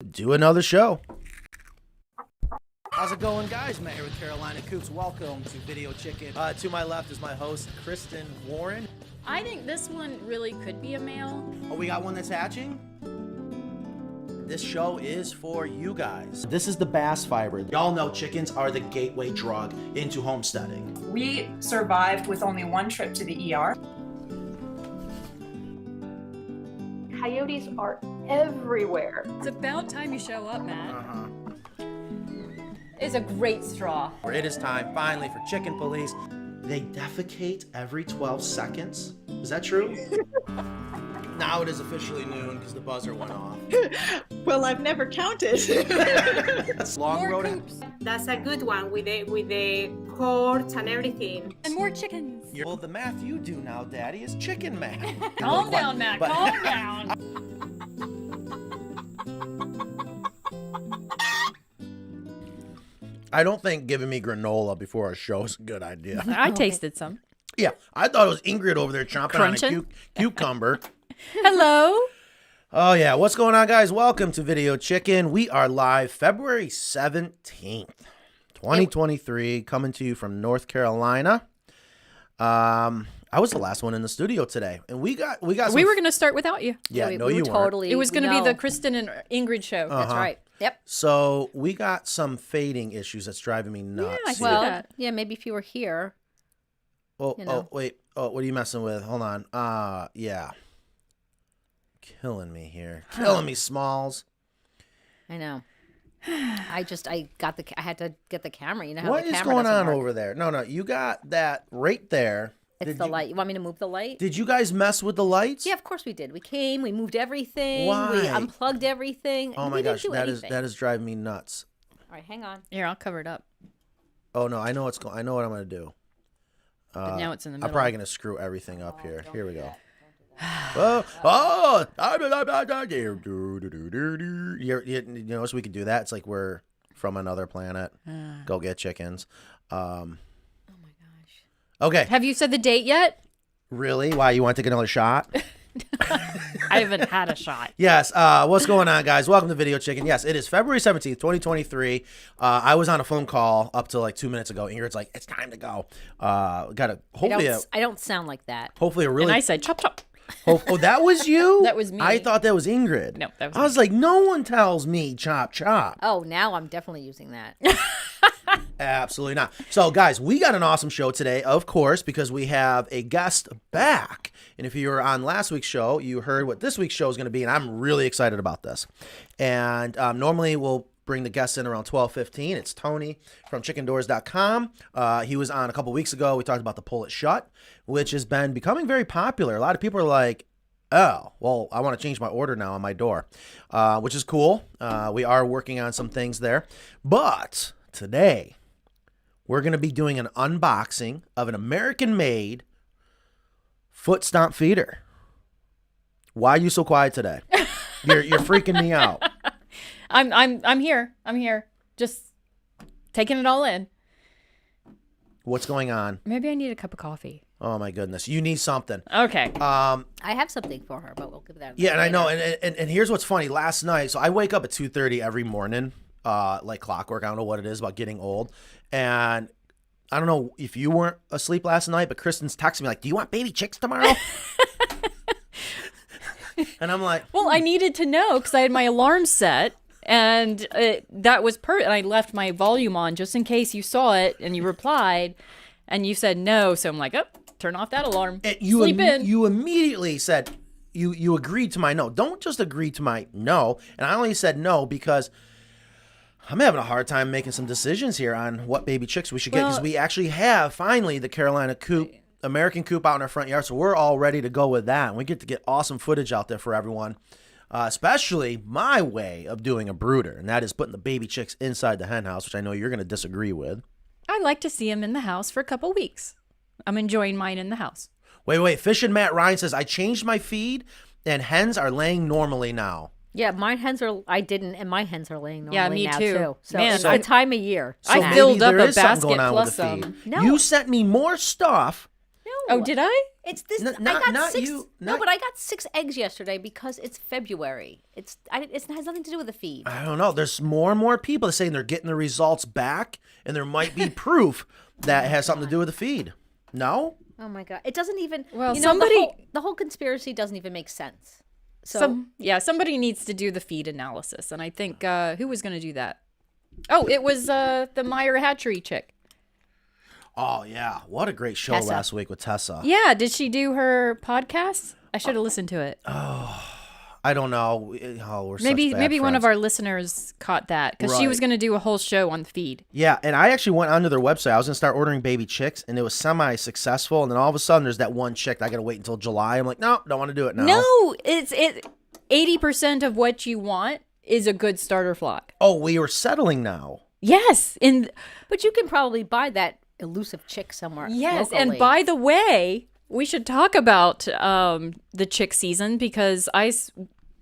do another show. How's it going, guys? Matt here with Carolina Coops. Welcome to Video Chicken. To my left is my host, Kristen Warren. I think this one really could be a male. Oh, we got one that's hatching? This show is for you guys. This is the bass fiber. Y'all know chickens are the gateway drug into homesteading. We survived with only one trip to the ER. Coyotes are everywhere. It's about time you show up, Matt. It's a great straw. It is time, finally, for chicken police. They defecate every 12 seconds. Is that true? Now it is officially noon because the buzzer went off. Well, I've never counted. Long More road. coops That's a good one with the courts and everything. and more chickens. Well, the math you do now, Daddy, is chicken math. Calm down, Matt. But- Calm down. I don't think giving me granola before a show is a good idea. I tasted some. Yeah, I thought it was Ingrid over there chomping Crunching? on a cucumber. Hello. Oh, yeah. What's going on, guys? Welcome to Video Chicken. We are live February 17th, 2023, coming to you from North Carolina. I was the last one in the studio today, and we got some... We were going to start without you. Yeah, no, we you were weren't. totally. It was going to be no. the Kristen and Ingrid show. That's right. Yep. So we got some fading issues that's driving me nuts. Yeah, I see here. Well, that. yeah, maybe if you were here. Oh, you know. wait. Oh, what are you messing with? Hold on. Yeah. Killing me here. Killing me, Smalls. I know. I had to get the camera. You know how What the is camera going doesn't on work. over there? No, you got that right there. It's the light. You want me to move the light? Did you guys mess with the lights? Yeah, of course we did. We came. We moved everything. Why? We unplugged everything. Oh we my didn't gosh, do anything. that is driving me nuts. All right, hang on. Here, I'll cover it up. Oh no, I know I know what I'm gonna do. But now it's in the middle. I'm probably gonna screw everything up here. Here we go. Oh! You notice we could do that? It's like we're from another planet. Go get chickens. Oh my gosh. Okay. Have you said the date yet? Really? Why, you want to take another shot? I haven't had a shot. Yes. What's going on, guys? Welcome to Video Chicken. Yes, it is February 17th, 2023. I was on a phone call up to like 2 minutes ago. Ingrid's like, it's time to go. I don't sound like that. Hopefully a really... And I said, chop, chop. Oh, that was you? That was me. I thought that was Ingrid. No, that was I was like, no one tells me chop, chop. Oh, now I'm definitely using that. Absolutely not. So, guys, we got an awesome show today, of course, because we have a guest back. And if you were on last week's show, you heard what this week's show is going to be, and I'm really excited about this. And normally we'll bring the guests in around 12:15. It's Tony from chickendoors.com. He was on a couple weeks ago. We talked about the Pull It Shut, which has been becoming very popular. A lot of people are like, oh, well, I want to change my order now on my door, which is cool. We are working on some things there. But today, we're going to be doing an unboxing of an American-made foot stomp feeder. Why are you so quiet today? You're freaking me out. I'm here. I'm here. Just taking it all in. What's going on? Maybe I need a cup of coffee. Oh my goodness, you need something. Okay. I have something for her, but we'll give that. Yeah, and I later. know, and here's what's funny. Last night, so I wake up at 2:30 every morning, like clockwork. I don't know what it is about getting old, and I don't know if you weren't asleep last night, but Kristen's texting me like, "Do you want baby chicks tomorrow?" And I'm like, Well, I needed to know because I had my alarm set, and that was and I left my volume on just in case you saw it and you replied, and you said no. So I'm like, oh, turn off that alarm. Sleep in. You immediately said you agreed to my no. Don't just agree to my no. And I only said no because I'm having a hard time making some decisions here on what baby chicks we should get, because Well- we actually have finally the Carolina Coop, American Coop out in our front yard, so we're all ready to go with that. And we get to get awesome footage out there for everyone, especially my way of doing a brooder, and that is putting the baby chicks inside the hen house, which I know you're going to disagree with. I like to see him in the house for a couple weeks. I'm enjoying mine in the house. Wait. Fish and Matt Ryan says, I changed my feed, and hens are laying normally now. Yeah, my hens are. I didn't, and my hens are laying normally Yeah, me now too. So Man, it's I- the time of year. I maybe filled up there a is something basket going on with plus the feed. some. No. You sent me more stuff. No, Oh, did I? It's this. N- I not- got not 6. you, No, not- but I got 6 eggs yesterday because it's February. It has nothing to do with the feed. I don't know. There's more and more people saying they're getting the results back, and there might be proof that it has something to do with the feed. No? Oh my god! It doesn't even. Well, you know, somebody- the whole conspiracy doesn't even make sense. So Somebody needs to do the feed analysis, and I think who was going to do that? Oh, it was the Meyer Hatchery chick. Oh, yeah. What a great show Tessa. last week with Tessa. Yeah, did she do her podcast? I should have listened to it. I don't know. Oh, we're Maybe such bad one of friends. our listeners caught that because she was Right. going to do a whole show on the feed. Yeah, and I actually went onto their website. I was going to start ordering baby chicks, and it was semi-successful. And then all of a sudden, there's that one chick that I got to wait until July. I'm like, no, don't want to do it now. No, it's 80% of what you want is a good starter flock. Oh, we were settling now. Yes, but you can probably buy that elusive chick somewhere. yes, locally. and by the way, we should talk about the chick season because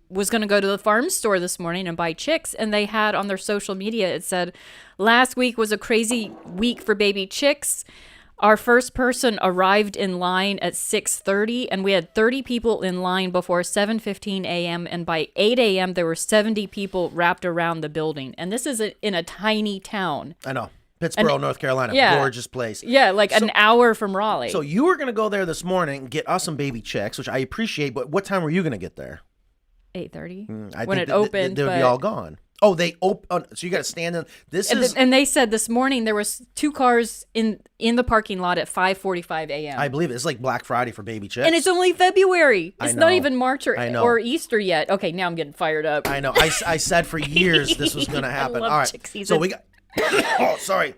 was going to go to the farm store this morning and buy chicks, and they had on their social media, it said, last week was a crazy week for baby chicks. Our first person arrived in line at 6:30, and we had 30 people in line before 7:15 a.m., and by 8 a.m., there were 70 people wrapped around the building. And this is in a tiny town. I know. Pittsburgh, North Carolina. yeah. Gorgeous place. Yeah, like an hour from Raleigh. So you were going to go there this morning and get us some baby chicks, which I appreciate, but what time were you going to get there? 8:30 I when think it opened. they would be but- all gone. Oh, they open. So you got to stand in. This And, is. and they said this morning there was 2 cars in the parking lot at 5:45 a.m. I believe it's like Black Friday for baby chicks. And it's only February. I It's not know. even March I know. or Easter yet. Okay, now I'm getting fired up. I know. I said for years this was going to happen. love All right. chick season. So we got. Oh, sorry.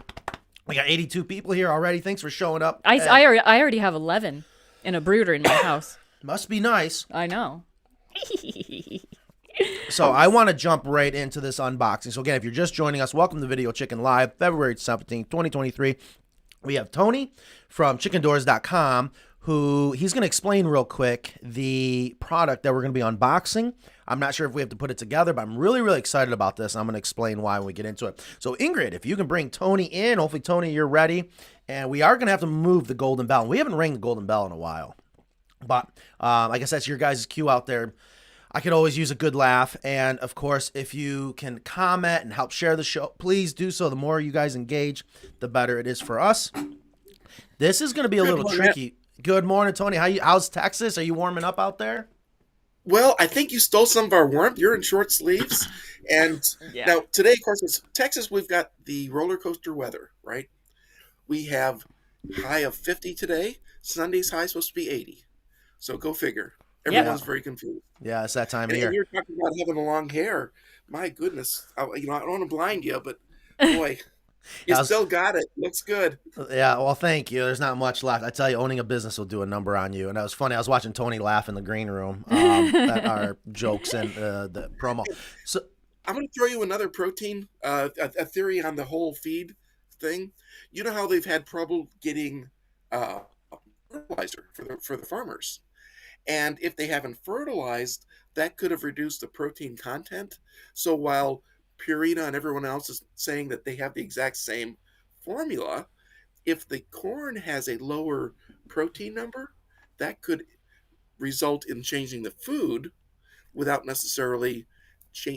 We got 82 people here already. Thanks for showing up. I already have 11 in a brooder in my house. Must be nice. I know. So I want to jump right into this unboxing. So again, if you're just joining us, welcome to Video Chicken Live, February 17th, 2023. We have Tony from chickendoors.com who he's going to explain real quick the product that we're going to be unboxing. I'm not sure if we have to put it together, but I'm really, really excited about this. And I'm going to explain why when we get into it. So Ingrid, if you can bring Tony in, hopefully Tony, you're ready. And we are going to have to move the golden bell. We haven't rang the golden bell in a while. But I guess that's your guys' cue out there. I could always use a good laugh. And of course, if you can comment and help share the show, please do so. The more you guys engage, the better it is for us. This is going to be a little tricky. Good morning, Tony. How's Texas? Are you warming up out there? Well, I think you stole some of our warmth. You're in short sleeves. And now today, of course, it's Texas. We've got the roller coaster weather, right? We have high of 50 today. Sunday's high is supposed to be 80. So go figure. Everyone's very confused. Yeah, it's that time of And year. you're talking about having a long hair. My goodness. I don't want to blind you, but boy, you still got it. Looks good. Yeah, well, thank you. There's not much left. I tell you, owning a business will do a number on you. And that was funny. I was watching Tony laugh in the green room at our jokes and the promo. So I'm going to throw you another protein, a theory on the whole feed thing. You know how they've had trouble getting fertilizer for the farmers. And if they haven't fertilized, that could have reduced the protein content. So while Purina and everyone else is saying that they have the exact same formula, if the corn has a lower protein number, that could result in changing the food without necessarily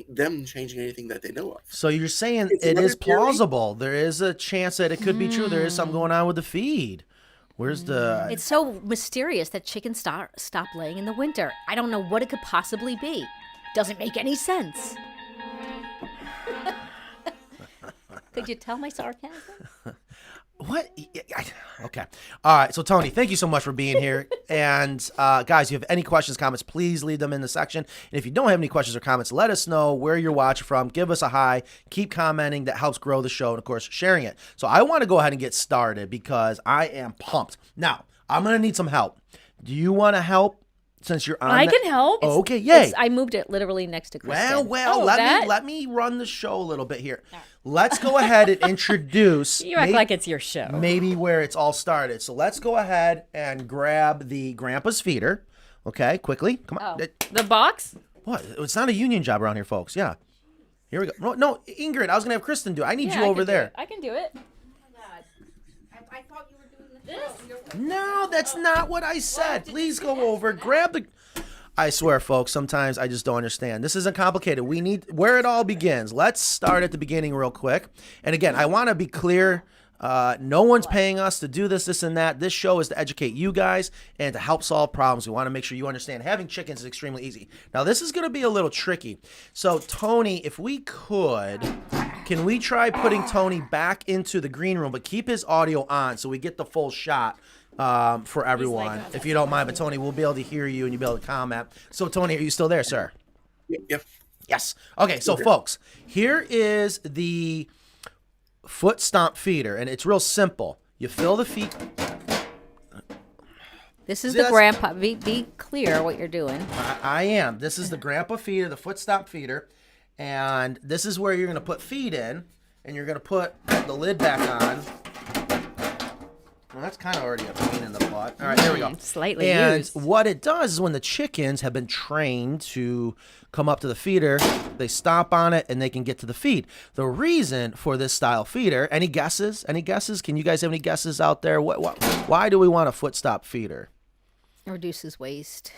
them changing anything that they know of. So you're saying It's it another is theory. plausible. There is a chance that it could be true. There is something going on with the feed. Where's the... It's so mysterious that chickens stop laying in the winter. I don't know what it could possibly be. Doesn't make any sense. Could you tell my sarcasm? What? Okay. All right. So, Tony, thank you so much for being here. And, guys, if you have any questions, comments, please leave them in the section. And if you don't have any questions or comments, let us know where you're watching from. Give us a hi. Keep commenting. That helps grow the show. And, of course, sharing it. So, I want to go ahead and get started because I am pumped. Now, I'm going to need some help. Do you want to help since you're on I can help. Oh, okay. Yay. I moved it literally next to Kristen. Well, Oh, let me run the show a little bit here. Let's go ahead and introduce. You act like it's your show. Maybe where it's all started. So let's go ahead and grab the Grandpa's feeder. Okay, quickly. Come on. The box? What? It's not a union job around here, folks. Yeah. Here we go. No, Ingrid, I was going to have Kristen do it. I need you over there. I can do it. I thought you were doing No, that's not what I said. Please go over, grab the... I swear, folks, sometimes I just don't understand. This isn't complicated. We need where it all begins. Let's start at the beginning real quick. And again, I want to be clear. No one's paying us to do this, and that. This show is to educate you guys and to help solve problems. We want to make sure you understand having chickens is extremely easy. Now, this is going to be a little tricky. So, Tony, if we could, can we try putting Tony back into the green room, but keep his audio on so we get the full shot for everyone, if you don't mind. But, Tony, we'll be able to hear you and you'll be able to comment. So, Tony, are you still there, sir? Yep. Yes. Okay, so, folks, here is the foot stomp feeder, and it's real simple. You fill the feet. This is the grandpa. Be clear what you're doing. I am. This is the grandpa feeder, the foot stomp feeder, and this is where you're going to put feed in, and you're going to put the lid back on. Well, that's kind of already a pain in the butt. All right, there we go. Slightly and used. what it does is when the chickens have been trained to come up to the feeder, they stomp on it and they can get to the feed. The reason for this style feeder, any guesses? Any guesses? Can you guys have any guesses out there? Why do we want a foot stomp feeder? It reduces waste.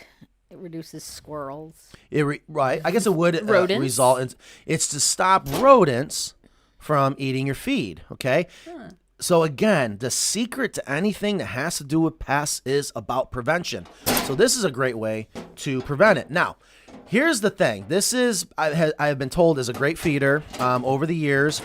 It reduces squirrels. Right. I guess it would Rodents? result in... It's to stop rodents from eating your feed, okay? Huh. So again, the secret to anything that has to do with pests is about prevention. So this is a great way to prevent it. Now, here's the thing. This is, I've been told, is a great feeder over the years,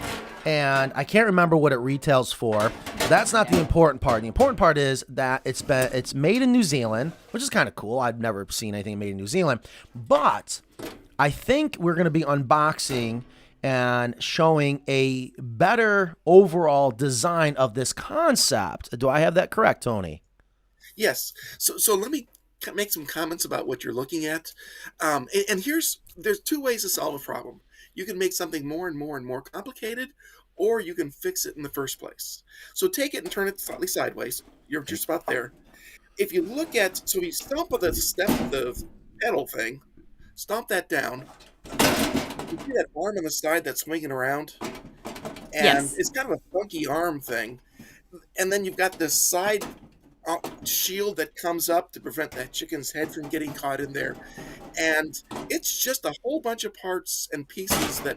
and I can't remember what it retails for. That's not the important part. The important part is that it's made in New Zealand, which is kind of cool. I've never seen anything made in New Zealand, but I think we're going to be unboxing and showing a better overall design of this concept. Do I have that correct, Tony? Yes. So let me make some comments about what you're looking at. And there's two ways to solve a problem. You can make something more and more and more complicated, or you can fix it in the first place. So take it and turn it slightly sideways. You're just about there. If you look at, so you stomp on the pedal thing, stomp that down. You see that arm on the side that's swinging around? And Yes. It's kind of a funky arm thing. And then you've got this side shield that comes up to prevent that chicken's head from getting caught in there. And it's just a whole bunch of parts and pieces that,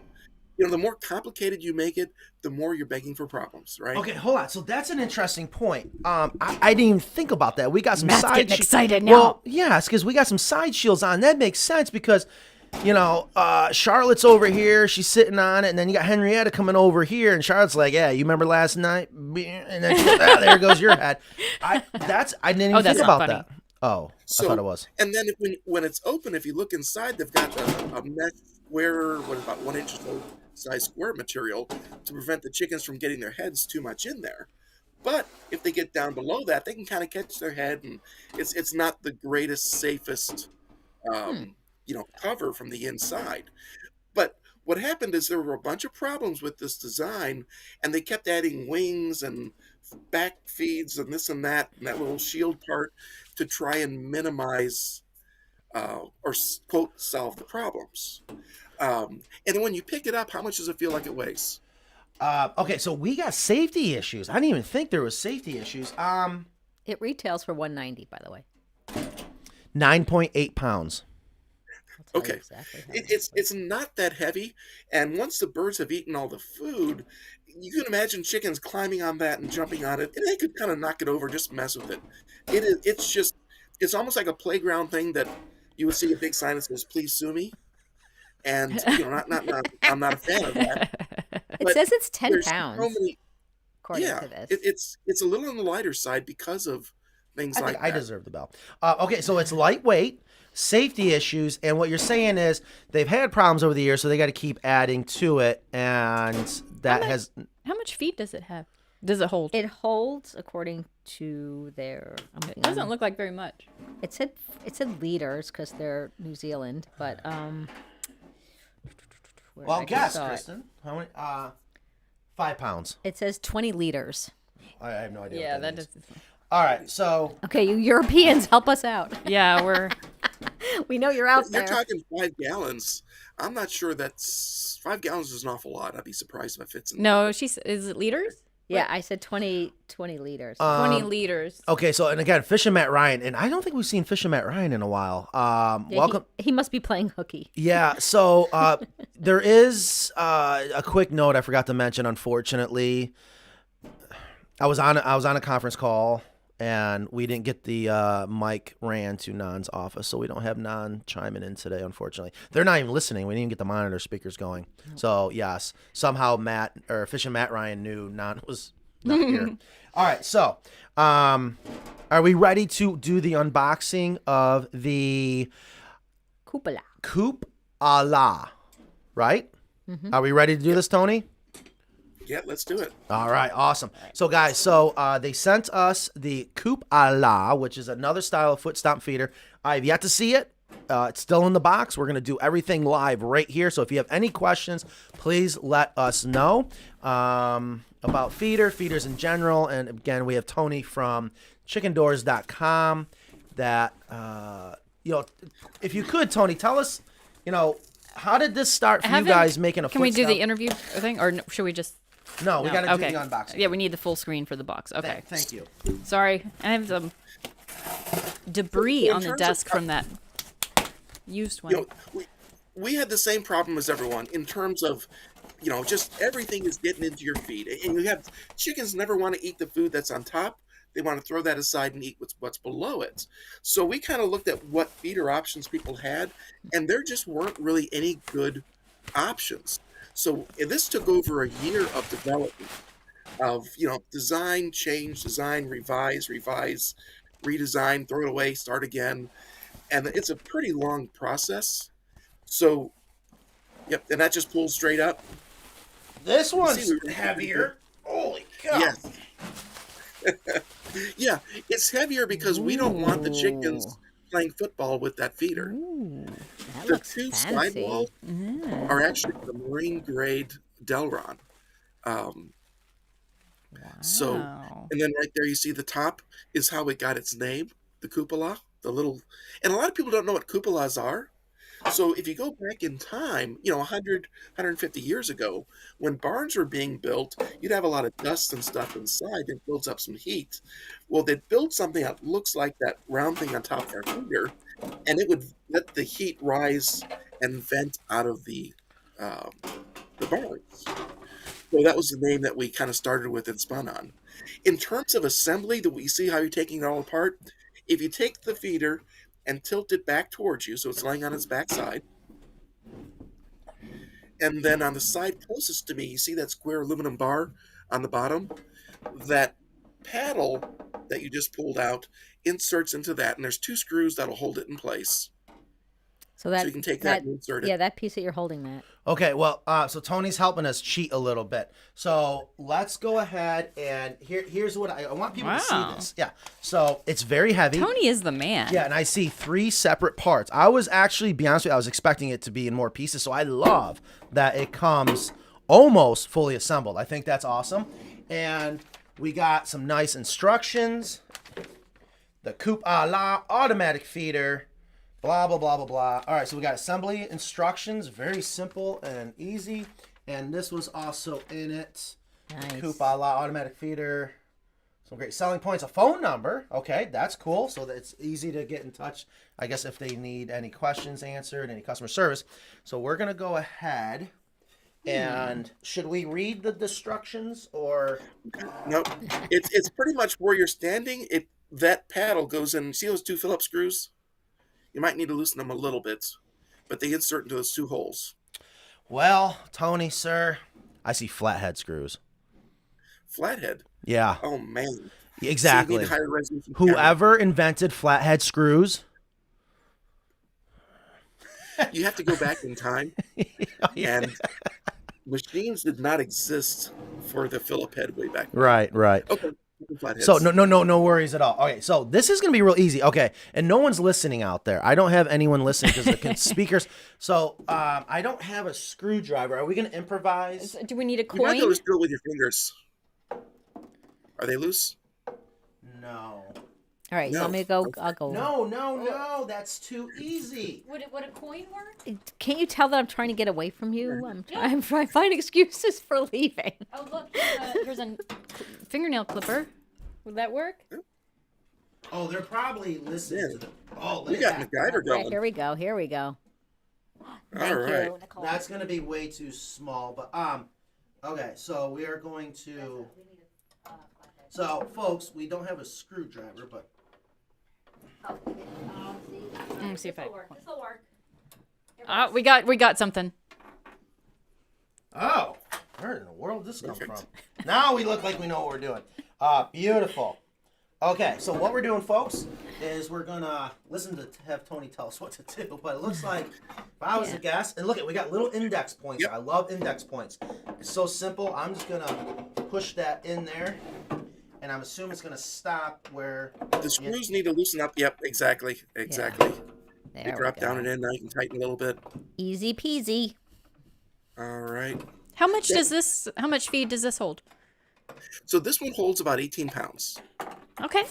the more complicated you make it, the more you're begging for problems, right? Okay, hold on. So that's an interesting point. I didn't even think about that. We got some Matt's side getting excited now. Well, yes, because we got some side shields on. That makes sense because, Charlotte's over here. She's sitting on it, and then you got Henrietta coming over here, and Charlotte's like, "Yeah, you remember last night?" And then there goes your head. I didn't even think about that. Oh, I thought it was. And then when it's open, if you look inside, they've got a mesh square, about 1 inch size square material to prevent the chickens from getting their heads too much in there. But if they get down below that, they can kind of catch their head, and it's not the greatest, safest, cover from the inside. But what happened is there were a bunch of problems with this design, and they kept adding wings and back feeds and this and that little shield part to try and minimize or quote solve the problems. And when you pick it up, how much does it feel like it weighs? Okay, so we got safety issues. I didn't even think there was safety issues. It retails for $190, by the way. 9.8 pounds. Okay, Exactly it's not that heavy, and once the birds have eaten all the food, you can imagine chickens climbing on that and jumping on it, and they could kind of knock it over, just mess with it. It's almost like a playground thing that you would see a big sign that says "Please sue me," and I'm not a fan of that. It says it's 10 There's pounds. so many, according to this. it's a little on the lighter side because of things I like think that. I deserve the bell. Okay, so it's lightweight, safety issues, and what you're saying is they've had problems over the years, so they got to keep adding to it, and that has... How much feed does it have? Does it hold? It holds according to their. It doesn't look like very much. It said liters because they're New Zealand, but Well, guess, Kristen. How many? 5 pounds. It says 20 liters. I have no idea. Yeah, what that means. does. All right, so... Okay, you Europeans, help us out. Yeah, we're. We know you're out You're there. talking 5 gallons. I'm not sure that's 5 gallons is an awful lot. I'd be surprised if it fits in. No, is it liters? Yeah, I said 20 liters. 20 liters. Okay, so and again, Fishing Matt Ryan, and I don't think we've seen Fishing Matt Ryan in a while. Yeah, Welcome. He must be playing hooky. Yeah, so there is a quick note I forgot to mention. Unfortunately, I was on a conference call and we didn't get the mic ran to Nan's office, so we don't have Nan chiming in today. Unfortunately, they're not even listening. We didn't even get the monitor speakers going. So yes, somehow Fishing Matt Ryan knew Nan was not here. All right, so are we ready to do the unboxing of the CoopAla. Coop-Ala, right? Are we ready to do this, Tony? Yeah, let's do it. All right, awesome. So, guys, they sent us the Coop-Ala, which is another style of foot stomp feeder. I've yet to see it. It's still in the box. We're going to do everything live right here. So if you have any questions, please let us know about feeders in general. And, again, we have Tony from chickendoors.com that, if you could, Tony, tell us, how did this start for you guys making a foot Can we do stomp? the interview thing, or should we just... No, we got to do Okay. the unboxing. Yeah, we need the full screen for the box. Okay. Thank you. Sorry, I have some debris In on the terms desk of- from that used one. We had the same problem as everyone in terms of, just everything is getting into your feed. And you have chickens never want to eat the food that's on top. They want to throw that aside and eat what's below it. So we kind of looked at what feeder options people had, and there just weren't really any good options. So this took over a year of development of, design, change, design, revise, redesign, throw it away, start again. And it's a pretty long process. So, yep, and that just pulls straight up. This one's See, we- heavier. Holy cow. Yes. Yeah, it's heavier because we don't want the chickens playing football with that feeder. That The looks two fancy. sidewalls are actually the marine grade Delron. So, Wow. and then right there you see the top is how it got its name, the cupola, and a lot of people don't know what cupolas are. So if you go back in time, 100, 150 years ago, when barns were being built, you'd have a lot of dust and stuff inside that builds up some heat. Well, they'd build something that looks like that round thing on top of their feeder, and it would let the heat rise and vent out of the barns. So that was the name that we kind of started with and spun on. In terms of assembly, that we see how you're taking it all apart, if you take the feeder and tilt it back towards you, so it's laying on its backside, and then on the side closest to me, you see that square aluminum bar on the bottom? That paddle that you just pulled out inserts into that, and there's two screws that'll hold it in place. So that you can take that and insert it. Yeah, that piece that you're holding, Matt. Okay, well, so Tony's helping us cheat a little bit. So let's go ahead and here's what I want people to see Wow. this. Yeah, so it's very heavy. Tony is the man. Yeah, and I see 3 separate parts. I was actually, be honest with you, I was expecting it to be in more pieces, so I love that it comes almost fully assembled. I think that's awesome. And we got some nice instructions. The Coop-Ala automatic feeder. Blah, blah, blah, blah, blah. All right, so we got assembly instructions. Very simple and easy. And this was also in it. Nice. Coop-Ala automatic feeder. Some great selling points. A phone number. Okay, that's cool. So that it's easy to get in touch, I guess, if they need any questions answered, any customer service. So we're going to go ahead. And should we read the instructions or? Nope. It's pretty much where you're standing. That paddle goes in. See those 2 Phillips screws? You might need to loosen them a little bit, but they insert into those 2 holes. Well, Tony, sir, I see flathead screws. Flathead. Yeah, Oh man. exactly. So you need higher resolution camera. Whoever invented flathead screws. You have to go back in time, and machines did not exist for the Phillip head way back then. Right. Okay. Flatheads. So no worries at all. Okay, so this is gonna be real easy. Okay, and no one's listening out there. I don't have anyone listening because the speakers. So I don't have a screwdriver. Are we gonna improvise? Do we need a You might be able coin? to do it with your fingers. Are they loose? No. All right, you No. want me to go? I'll go. No, that's too easy. Would a coin work? Can't you tell that I'm trying to get away from you? I'm trying to find excuses for leaving. Oh, look, here's a fingernail clipper. Would that work? Oh, they're probably listening to the. Oh, We look got at that. MacGyver All right, going. here we go. Thank All right. you, Nicole. That's gonna be way too small, but okay, so we are going to. So, folks, we don't have a screwdriver, but Let me see if I. This'll work. We got something. oh, where in the world did this come Perfect. from? Now we look like we know what we're doing. Beautiful. Okay, so what we're doing, folks, is we're gonna listen to have Tony tell us what to do. But it looks like if I was a guest, and look at we got little index points. Yep. I love index points. It's so simple. I'm just gonna push that in there, and I'm assuming it's gonna stop where The screws need to loosen up. Yep, exactly. There You drop we go. down and in. Now you can tighten a little bit. Easy peasy. All right. How much feed does this hold? So this one holds about 18 pounds. Okay.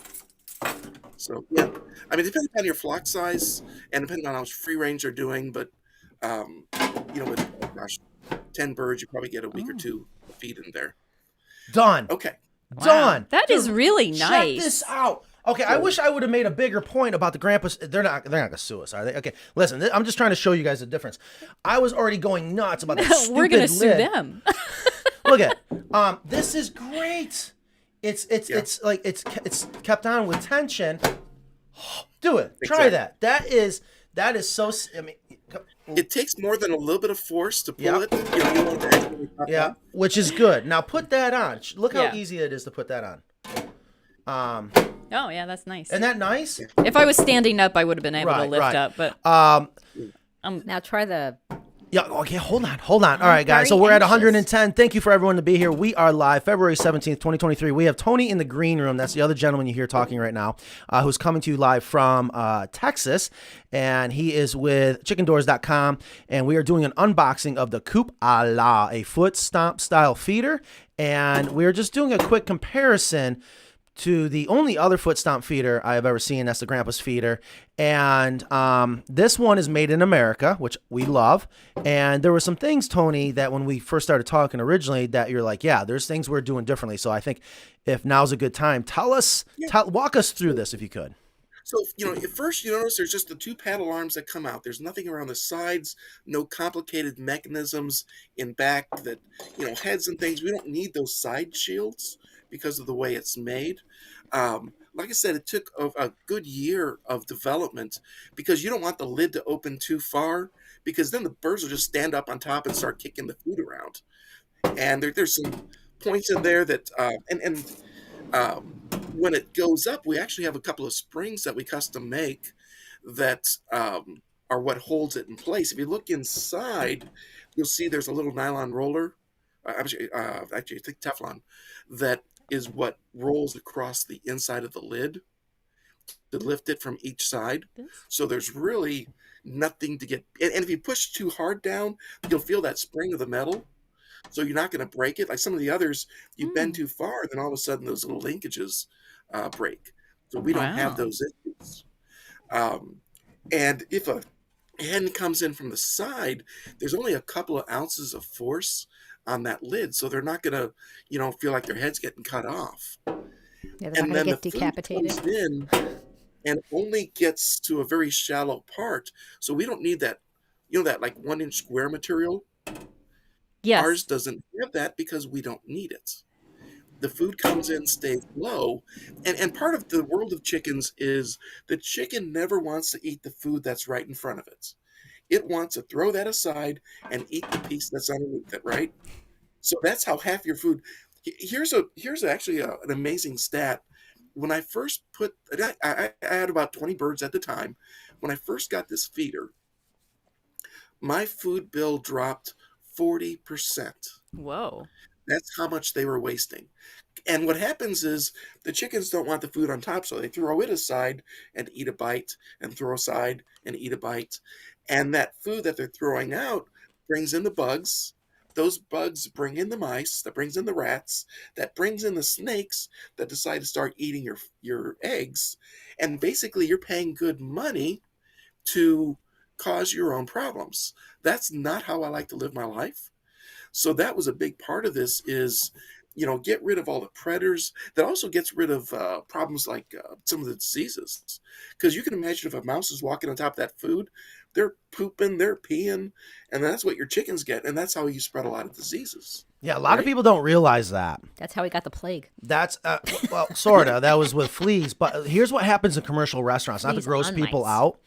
So yeah, I mean, depending on your flock size and depending on how much free range they're doing, but with 10 birds, you probably get a week or two of feed in there. done. Okay. Done. That is really Check nice. this out. Okay, I wish I would have made a bigger point about the grandpas. They're not gonna sue us, are they? Okay, listen. I'm just trying to show you guys the difference. I was already going nuts about that stupid We're gonna sue lid. them. Look at this is great. It's like it's kept on with tension. Do it. Try Exactly. that. That is so. I mean, It takes more than a little bit of force to pull Yep. it. You want to actually cut yeah, that. which is good. Now put that on. Look how Yeah. easy it is to put that on. Oh yeah, that's nice. Isn't that nice? If I was standing up, I would have been able to Right, lift right. up. But Now try the. Yeah, okay, hold on. All right, guys. So we're at 110. Thank you for everyone to be here. We are live February 17th, 2023. We have Tony in the green room. That's the other gentleman you hear talking right now, who's coming to you live from Texas. And he is with chickendoors.com. And we are doing an unboxing of the Coop-Ala, a foot stomp style feeder. And we're just doing a quick comparison to the only other foot stomp feeder I have ever seen. That's the Grandpa's feeder. And this one is made in America, which we love. And there were some things, Tony, that when we first started talking originally that you're like, yeah, there's things we're doing differently. So I think if now's a good time, walk us through this if you could. So, at first you notice there's just the two paddle arms that come out. There's nothing around the sides, no complicated mechanisms in back that, heads and things. We don't need those side shields because of the way it's made. Like I said, it took a good year of development because you don't want the lid to open too far because then the birds will just stand up on top and start kicking the food around. And there's some points in there that, when it goes up, we actually have a couple of springs that we custom make that are what holds it in place. If you look inside, you'll see there's a little nylon roller, actually I think Teflon, that is what rolls across the inside of the lid to lift it from each side. So there's really nothing to get, and if you push too hard down, you'll feel that spring of the metal. So you're not going to break it. Like some of the others, you bend too far, then all of a sudden those little linkages break. So we don't have those issues. And if a hen comes in from the side, there's only a couple of ounces of force on that lid, so they're not going to, feel like their head's getting cut off. Yeah, they're not going to get decapitated. Comes in and only gets to a very shallow part, so we don't need that, that like 1-inch square material. yes. Ours doesn't have that because we don't need it. The food comes in, stays low, and part of the world of chickens is the chicken never wants to eat the food that's right in front of it. It wants to throw that aside and eat the piece that's underneath it, right? So that's how half your food. Here's actually an amazing stat. When I first I had about 20 birds at the time. When I first got this feeder, my food bill dropped 40%. Whoa. That's how much they were wasting. And what happens is the chickens don't want the food on top, so they throw it aside and eat a bite and throw aside and eat a bite. And that food that they're throwing out brings in the bugs. those bugs bring in the mice, that brings in the rats, that brings in the snakes that decide to start eating your eggs. And basically you're paying good money to cause your own problems. That's not how I like to live my life. So that was a big part of this is, get rid of all the predators. That also gets rid of problems like some of the diseases. Because you can imagine if a mouse is walking on top of that food, they're pooping, they're peeing, and that's what your chickens get. And that's how you spread a lot of diseases. Yeah, a lot of people don't realize that. That's how we got the plague. That's, well, sort of. That was with fleas. But here's what happens in commercial restaurants, not to Fleas gross on people mice. out,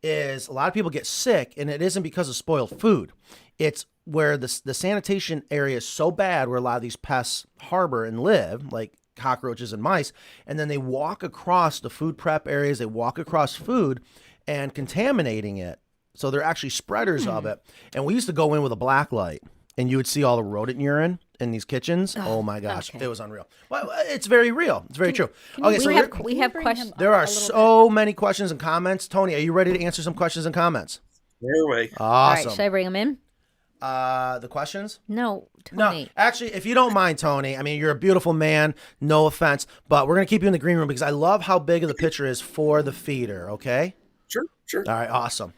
is a lot of people get sick, and it isn't because of spoiled food. It's where the sanitation area is so bad where a lot of these pests harbor and live, like cockroaches and mice, and then they walk across the food prep areas, they walk across food and contaminating it. So they're actually spreaders of it. And we used to go in with a black light, and you would see all the rodent urine in these kitchens. Oh my gosh, okay. it was unreal. Well, it's very real. It's very true. Okay, so We have questions. there are so many questions and comments. Tony, are you ready to answer some questions and comments? Anyway, All right, Awesome. should I bring them in? The questions? No, No, Tony. actually, if you don't mind, Tony, I mean, you're a beautiful man, no offense, but we're going to keep you in the green room because I love how big of the picture is for the feeder, okay? sure. All right, awesome.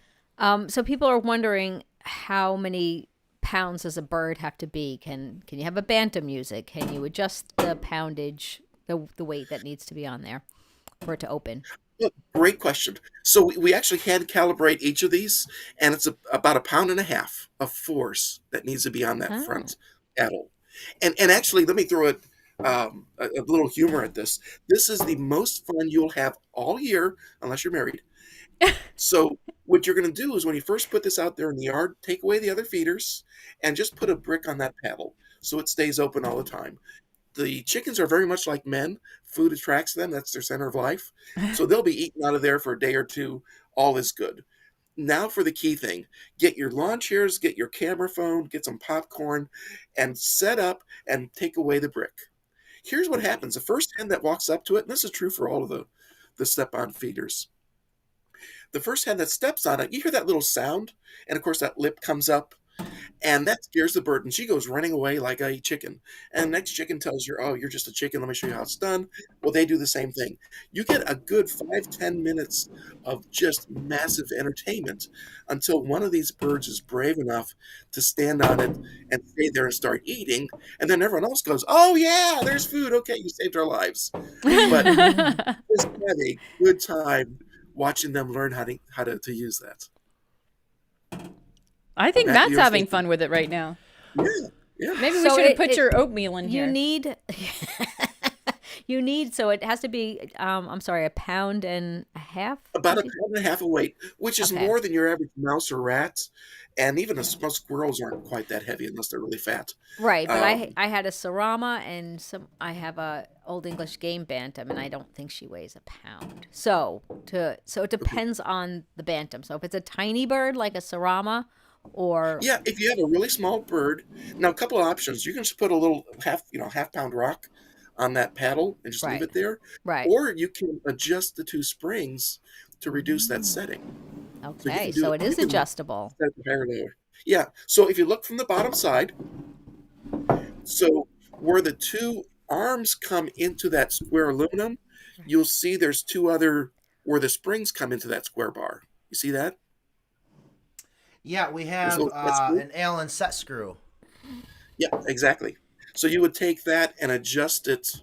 So people are wondering how many pounds does a bird have to be? Can you have a bantam music? Can you adjust the poundage, the weight that needs to be on there for it to open? Look, great question. So we actually hand calibrate each of these, and it's about 1.5 pounds of force that needs to be on that front paddle. And actually, let me throw a little humor at this. This is the most fun you'll have all year, unless you're married. So what you're going to do is when you first put this out there in the yard, take away the other feeders and just put a brick on that paddle so it stays open all the time. The chickens are very much like men. Food attracts them. That's their center of life. So they'll be eaten out of there for a day or two. All is good. Now for the key thing. Get your lawn chairs, get your camera phone, get some popcorn, and set up and take away the brick. Here's what happens. The first hen that walks up to it, and this is true for all of the step-on feeders. The first hen that steps on it, you hear that little sound, and of course that lip comes up, and that scares the bird, and she goes running away like a chicken. And the next chicken tells her, oh, you're just a chicken, let me show you how it's done. Well, they do the same thing. You get a good 5-10 minutes of just massive entertainment until one of these birds is brave enough to stand on it and stay there and start eating, and then everyone else goes, oh yeah, there's food, okay, you saved our lives. But just have a good time watching them learn how to use that. I think Matt, Matt's you're having thinking- fun with it right now. Yeah. Maybe we So should have it- put it- your oatmeal in You here. need, so it has to be, I'm sorry, 1.5 pounds? About 1.5 pounds of weight, which is Okay. more than your average mouse or rat. And even most squirrels aren't quite that heavy unless they're really fat. Right, but Um, I had a Sarama and I have a Old English game bantam, and I don't think she weighs 1 pound. So it depends on the bantam. So if it's a tiny bird like a Sarama, or Yeah, if you have a really small bird, now a couple of options. You can just put a little half-pound rock on that paddle and just leave Right. it there. right, Or you can adjust the two springs to reduce that setting. okay, do so it- it you is can- adjustable. Set it higher or lower. Yeah, so if you look from the bottom side, so where the two arms come into that square aluminum, you'll see there's two other where the springs come into that square bar. You see that? Yeah, we have That's cool. an Allen set screw. Yeah, exactly. So you would take that and adjust it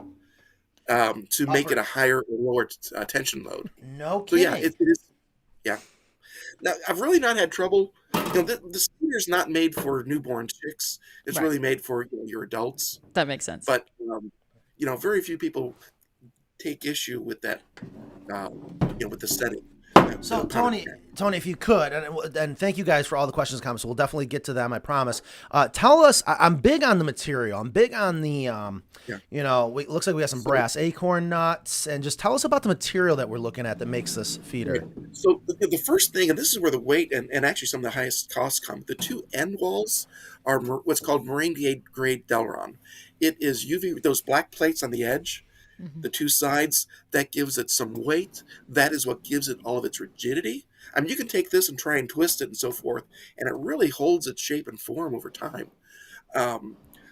to make it a higher or lower tension load. No So kidding. yeah, it is. Yeah. Now I've really not had trouble. The speeder's not made for newborn chicks. It's Right. really made for your adults. That makes sense. But very few people take issue with that. With the setting. So The Tony, if you could, and thank you guys for all the questions and comments. We'll definitely get to them, I promise. Tell us, I'm big on the material. I'm big on the, it looks like we have some brass acorn nuts, and just tell us about the material that we're looking at that makes this feeder. So the first thing, and this is where the weight and actually some of the highest costs come, the two end walls are what's called marine grade Delron. It is UV, those black plates on the edge, the two sides, that gives it some weight. That is what gives it all of its rigidity. I mean, you can take this and try and twist it and so forth, and it really holds its shape and form over time.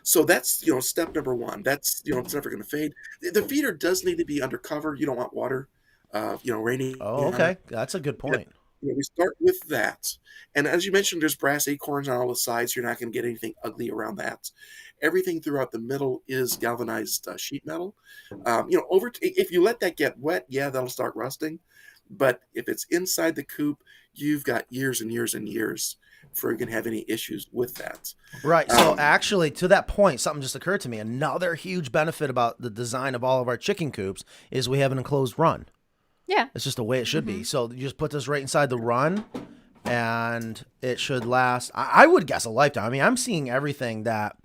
So that's, step number one. That's, it's never going to fade. The feeder does need to be undercover. You don't want water, raining Oh, on it. okay. That's a good point. We start with that. And as you mentioned, there's brass acorns on all the sides. You're not going to get anything ugly around that. Everything throughout the middle is galvanized sheet metal. If you let that get wet, yeah, that'll start rusting. But if it's inside the coop, you've got years and years and years before you can have any issues with that. Right. So actually, to that point, something just occurred to me. Another huge benefit about the design of all of our chicken coops is we have an enclosed run. Yeah. It's just the way it should be. So you just put this right inside the run, and it should last, I would guess, a lifetime. I mean, I'm seeing everything that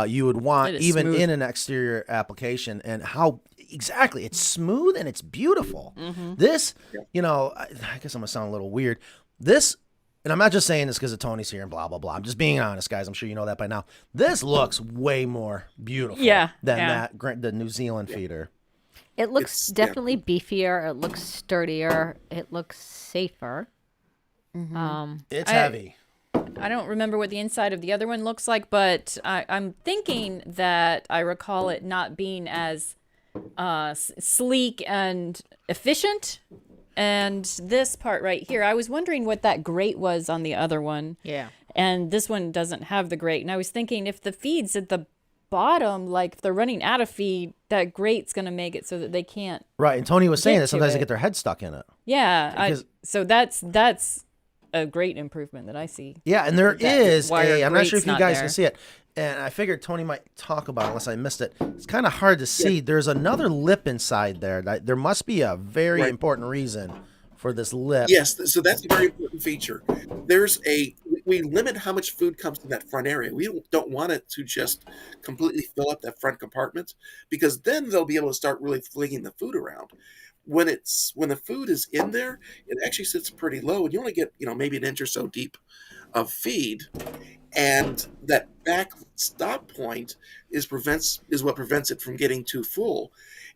you would want, even smooth. in an exterior application, and how exactly it's smooth and it's beautiful. This, I guess I'm gonna sound a little weird. This, and I'm not just saying this because Tony's here and blah blah blah. I'm just being honest, guys. I'm sure you know that by now. This looks way more beautiful than the New Zealand feeder. It looks definitely beefier. It looks sturdier. It looks safer. It's heavy. I don't remember what the inside of the other one looks like, but I'm thinking that I recall it not being as sleek and efficient. And this part right here, I was wondering what that grate was on the other one. Yeah. And this one doesn't have the grate. And I was thinking if the feed's at the bottom, like if they're running out of feed, that grate's going to make it so that they can't. Right. And Tony was saying Get that to sometimes they it. get their head stuck in it. Yeah. So that's a great improvement that I see. Yeah, and there is wire I'm not sure if grate's you not guys there. can see it, and I figured Tony might talk about it unless I missed it. It's kind of hard to see. There's another lip inside there. There must be a very important reason for this lip. Yes, so that's a very important feature. We limit how much food comes to that front area. We don't want it to just completely fill up that front compartment, because then they'll be able to start really flinging the food around. When the food is in there, it actually sits pretty low, and you only get maybe an inch or so deep of feed, and that back stop point is what prevents it from getting too full.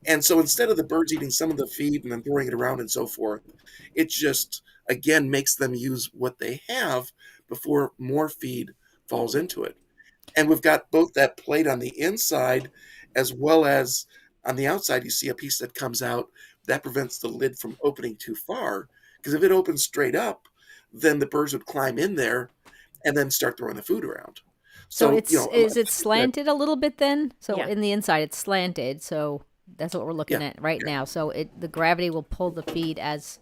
And so instead of the birds eating some of the feed and then throwing it around and so forth, it just again makes them use what they have before more feed falls into it. And we've got both that plate on the inside as well as on the outside. You see a piece that comes out that prevents the lid from opening too far, because if it opens straight up, then the birds would climb in there and then start throwing the food around. So is it slanted a little bit then? So in the inside it's slanted. So that's what we're looking at right now. So the gravity will pull the feed as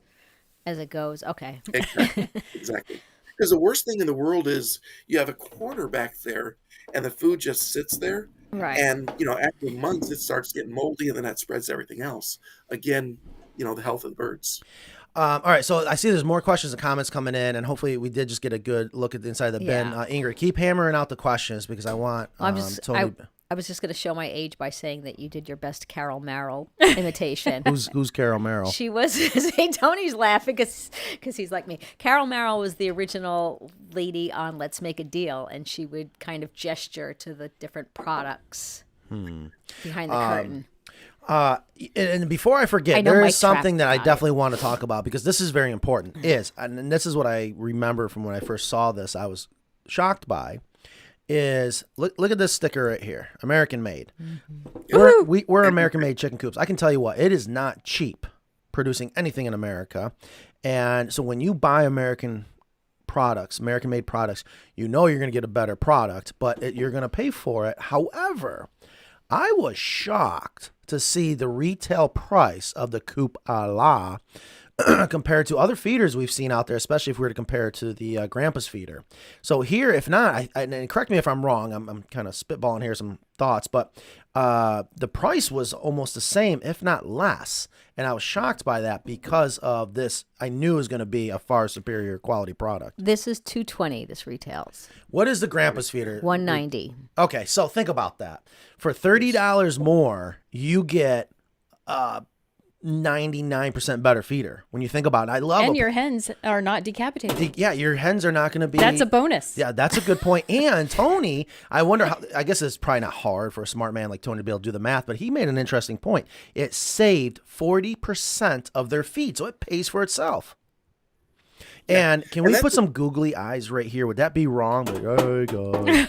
it goes. Okay. Exactly. Because the worst thing in the world is you have a corner back there and the food just sits there. Right. And, after months, it starts getting moldy, and then that spreads to everything else. Again, the health of the birds. All right, so I see there's more questions and comments coming in, and hopefully we did just get a good look at the inside of the bin. Ingrid, keep hammering out the questions because I want Tony. I was just going to show my age by saying that you did your best Carol Merrill imitation. Who's Carol Merrill? She was. Tony's laughing because he's like me. Carol Merrill was the original lady on Let's Make a Deal, and she would kind of gesture to the different products behind the curtain. And before I forget, there is something that I definitely want to talk about because this is very important. And this is what I remember from when I first saw this. I was shocked by. Is look at this sticker right here, American made. We're American made chicken coops. I can tell you what, it is not cheap producing anything in America, and so when you buy American products, American made products, you're going to get a better product, but you're going to pay for it. However, I was shocked to see the retail price of the Coop-Ala compared to other feeders we've seen out there, especially if we were to compare it to the Grandpa's feeder. So here, if not, and correct me if I'm wrong, I'm kind of spitballing here some thoughts, but the price was almost the same, if not less. And I was shocked by that because of this. I knew it was going to be a far superior quality product. This is $220. This retails. What is the Grandpa's feeder? $190. Okay, so think about that. For $30 more, you get 99% better feeder. When you think about it, I love it. And your hens are not decapitated. Your hens are not going to be. That's a bonus. Yeah, that's a good point. And Tony, I wonder how. I guess it's probably not hard for a smart man like Tony to be able to do the math, but he made an interesting point. It saved 40% of their feed, so it pays for itself. And can we put some googly eyes right here? Would that be wrong? Like, oh God.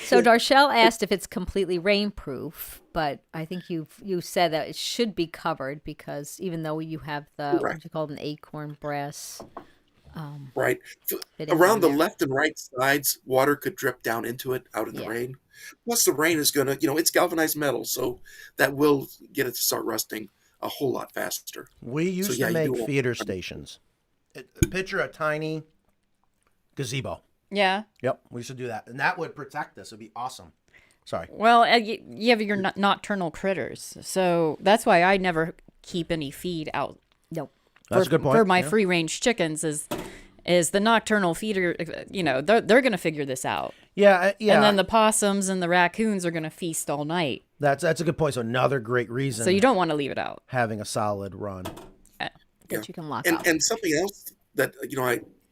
So Darshell asked if it's completely rainproof, but I think you said that it should be covered because even though you have the Correct. what you call an acorn brass, Right. fittings Around on the there. left and right sides, water could drip down into it out in the Yeah. rain. Plus, the rain is going to, it's galvanized metal, so that will get it to start rusting a whole lot faster. We used yeah, to you make do want- feeder stations. Picture a tiny gazebo. Yeah. Yep, we used to do that, and that would protect us. It'd be awesome. Sorry. Well, you have your nocturnal critters, so that's why I never keep any feed out. Nope. That's a good point. For my Yeah. free range chickens is the nocturnal feeder. They're gonna figure this out. Yeah, yeah. And then the possums and the raccoons are gonna feast all night. That's a good point. So another great reason. So you don't want to leave it out. having a solid run. That you can lock up. And something else that,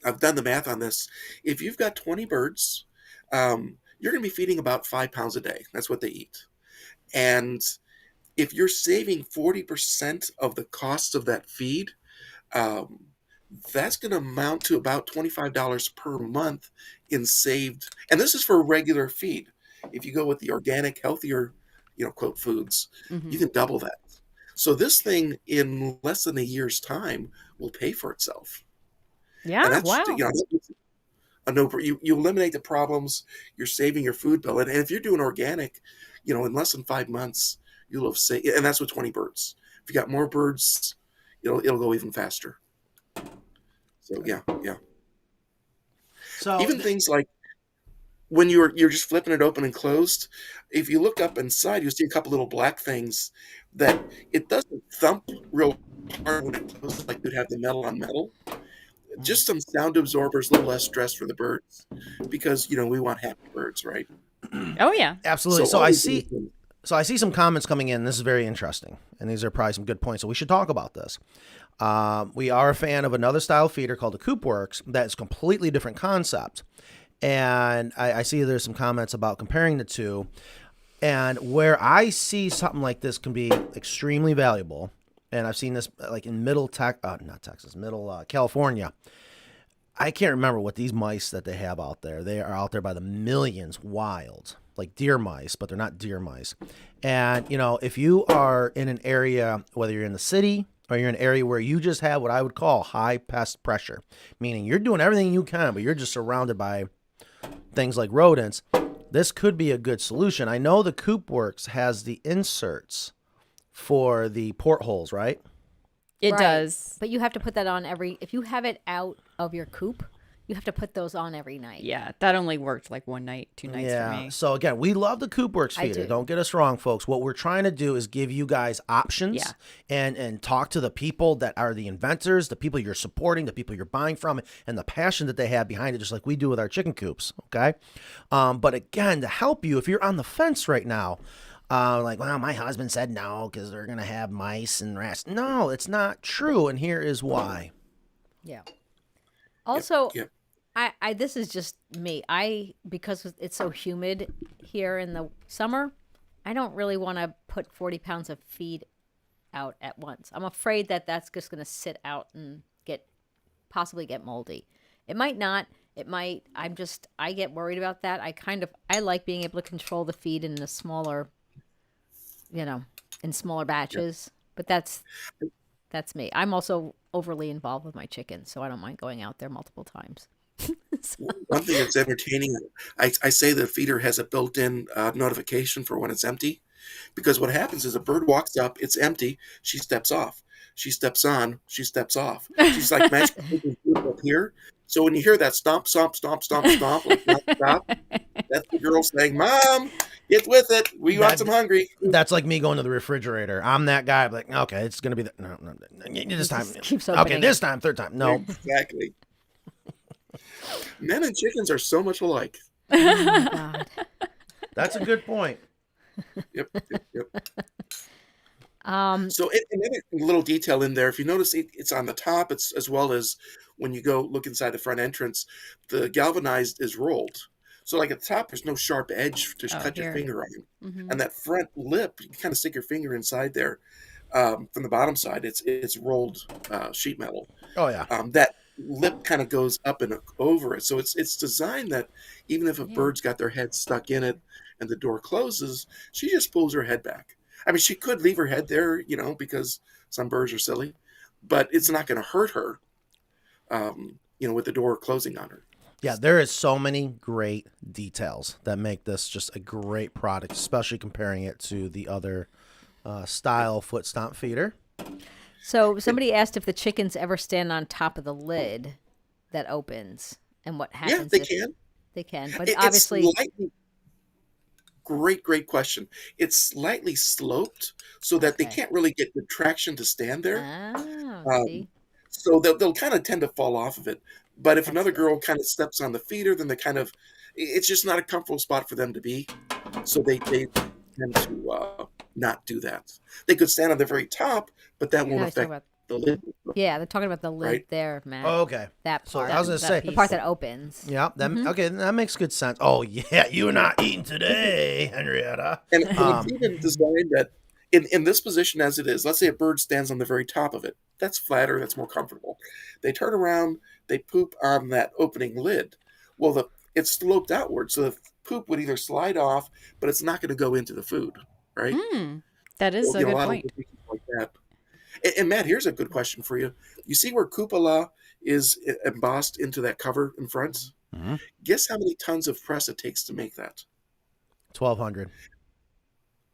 I've done the math on this. If you've got 20 birds, you're going to be feeding about 5 pounds a day. That's what they eat. And if you're saving 40% of the cost of that feed, that's going to amount to about $25 per month in saved. And this is for regular feed. If you go with the organic, healthier, quote foods, you can double that. So this thing in less than a year's time will pay for itself. Yeah. And that's, Wow. you eliminate the problems. You're saving your food bill, and if you're doing organic, in less than 5 months, you'll have saved. And that's with 20 birds. If you got more birds, it'll go even faster. So yeah. So Even things like when you're just flipping it open and closed, if you look up inside, you'll see a couple little black things that it doesn't thump real hard when it closes like you'd have the metal on metal. Just some sound absorbers, a little less stress for the birds, because we want happy birds, right? Oh yeah. absolutely. So all I these see. things- So I see some comments coming in. This is very interesting, and these are probably some good points. So we should talk about this. We are a fan of another style feeder called the CoopWorks. That's completely different concept, and I see there's some comments about comparing the two. And where I see something like this can be extremely valuable, and I've seen this like in middle California. I can't remember what these mice that they have out there. They are out there by the millions, wild, like deer mice, but they're not deer mice. And if you are in an area, whether you're in the city or you're in an area where you just have what I would call high pest pressure, meaning you're doing everything you can, but you're just surrounded by things like rodents, this could be a good solution. I know the CoopWorks has the inserts for the portholes, right? It Right. does. But you have to put that on if you have it out of your coop, you have to put those on every night. Yeah, that only worked like 1 night, 2 nights for me. So again, we love the CoopWorks I feeder. do. Don't get us wrong, folks. What we're trying to do is give you guys options Yeah. and talk to the people that are the inventors, the people you're supporting, the people you're buying from, and the passion that they have behind it, just like we do with our chicken coops. Okay. But again, to help you, if you're on the fence right now, like, well, my husband said no because they're going to have mice and rats. No, it's not true. And here is why. Yeah. Also, Yep. I this is just me. Because it's so humid here in the summer, I don't really want to put 40 pounds of feed out at once. I'm afraid that that's just going to sit out and possibly get moldy. It might not. It might. I get worried about that. I like being able to control the feed in a smaller, in smaller batches. But that's me. I'm also overly involved with my chickens, so I don't mind going out there multiple times. One thing that's entertaining, I say the feeder has a built-in notification for when it's empty, because what happens is a bird walks up, it's empty, she steps off, she steps on, she steps off. She's like magic up here. So when you hear that stomp, stomp, stomp, stomp, stomp, like stop, that's the girl saying, "Mom, get with it. We want some hungry." That's like me going to the refrigerator. I'm that guy. I'm like, okay, it's going to be no, this time. keeps Okay, opening this time, third time. No. Exactly. Men and chickens are so much alike. Oh, God. That's a good point. Yep. Um, So another little detail in there, if you notice, it's on the top. It's as well as when you go look inside the front entrance, the galvanized is rolled. So like at the top, there's no sharp edge to cut your here. finger on. mhm. And that front lip, you can kind of stick your finger inside there. From the bottom side, it's rolled sheet metal. Oh yeah. lip kind of goes up and over it. So it's designed that even if a bird's got their head stuck in it and the door closes, she just pulls her head back. I mean, she could leave her head there, because some birds are silly, but it's not going to hurt her, with the door closing on her. Yeah, there is so many great details that make this just a great product, especially comparing it to the other style foot stomp feeder. So somebody asked if the chickens ever stand on top of the lid that opens, and what happens. Yeah, they can. They can, but It's obviously, great question. It's slightly sloped so that they Okay. can't really get the traction to stand there. see, So they'll kind of tend to fall off of it. But if another girl kind of steps on the feeder, then it's just not a comfortable spot for them to be. So they tend to not do that. They could stand on the very top, but that won't No, he's talking affect the lid. yeah, they're talking about the lid Right. there, Matt. Okay. That So part. I was gonna say- the part that opens. Yeah. Okay. That makes good sense. Oh yeah, you're not eating today, Henrietta. And it's even designed that in this position as it is, let's say a bird stands on the very top of it. That's flatter, that's more comfortable. They turn around, they poop on that opening lid. Well, it's sloped outward, so the poop would either slide off, but it's not going to go into the food, right? That is So, a good lot point. of things like that. And Matt, here's a good question for you. You see where CoopAla is embossed into that cover in front? Mm-hmm. Guess how many tons of press it takes to make that? 1,200.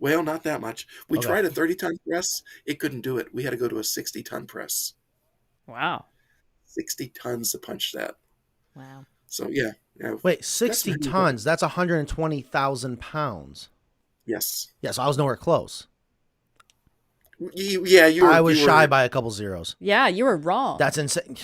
Well, not that much. We Okay. tried a 30-ton press. It couldn't do it. We had to go to a 60-ton press. Wow. 60 tons to punch that. Wow. So, yeah. Wait, 60 That's tons. That's 120,000 pounds. Yes. Yeah, so I was nowhere close. You I was you shy were- by a couple zeros. Yeah, you were wrong. That's insane.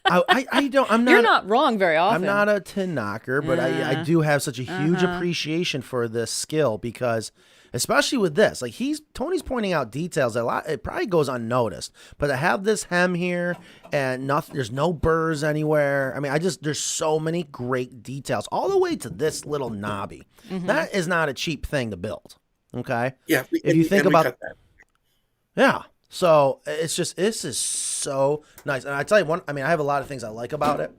I don't. I'm not. You're not wrong very often. I'm not a tin knocker, but I do have such a huge appreciation for this skill because, especially with this, like Tony's pointing out details that it probably goes unnoticed. But to have this hem here and nothing, there's no burrs anywhere. I mean, there's so many great details all the way to this little knobby. That is not a cheap thing to build. Okay. Yeah. If you think we about cut that. Yeah. So this is so nice. And I tell you I have a lot of things I like about it.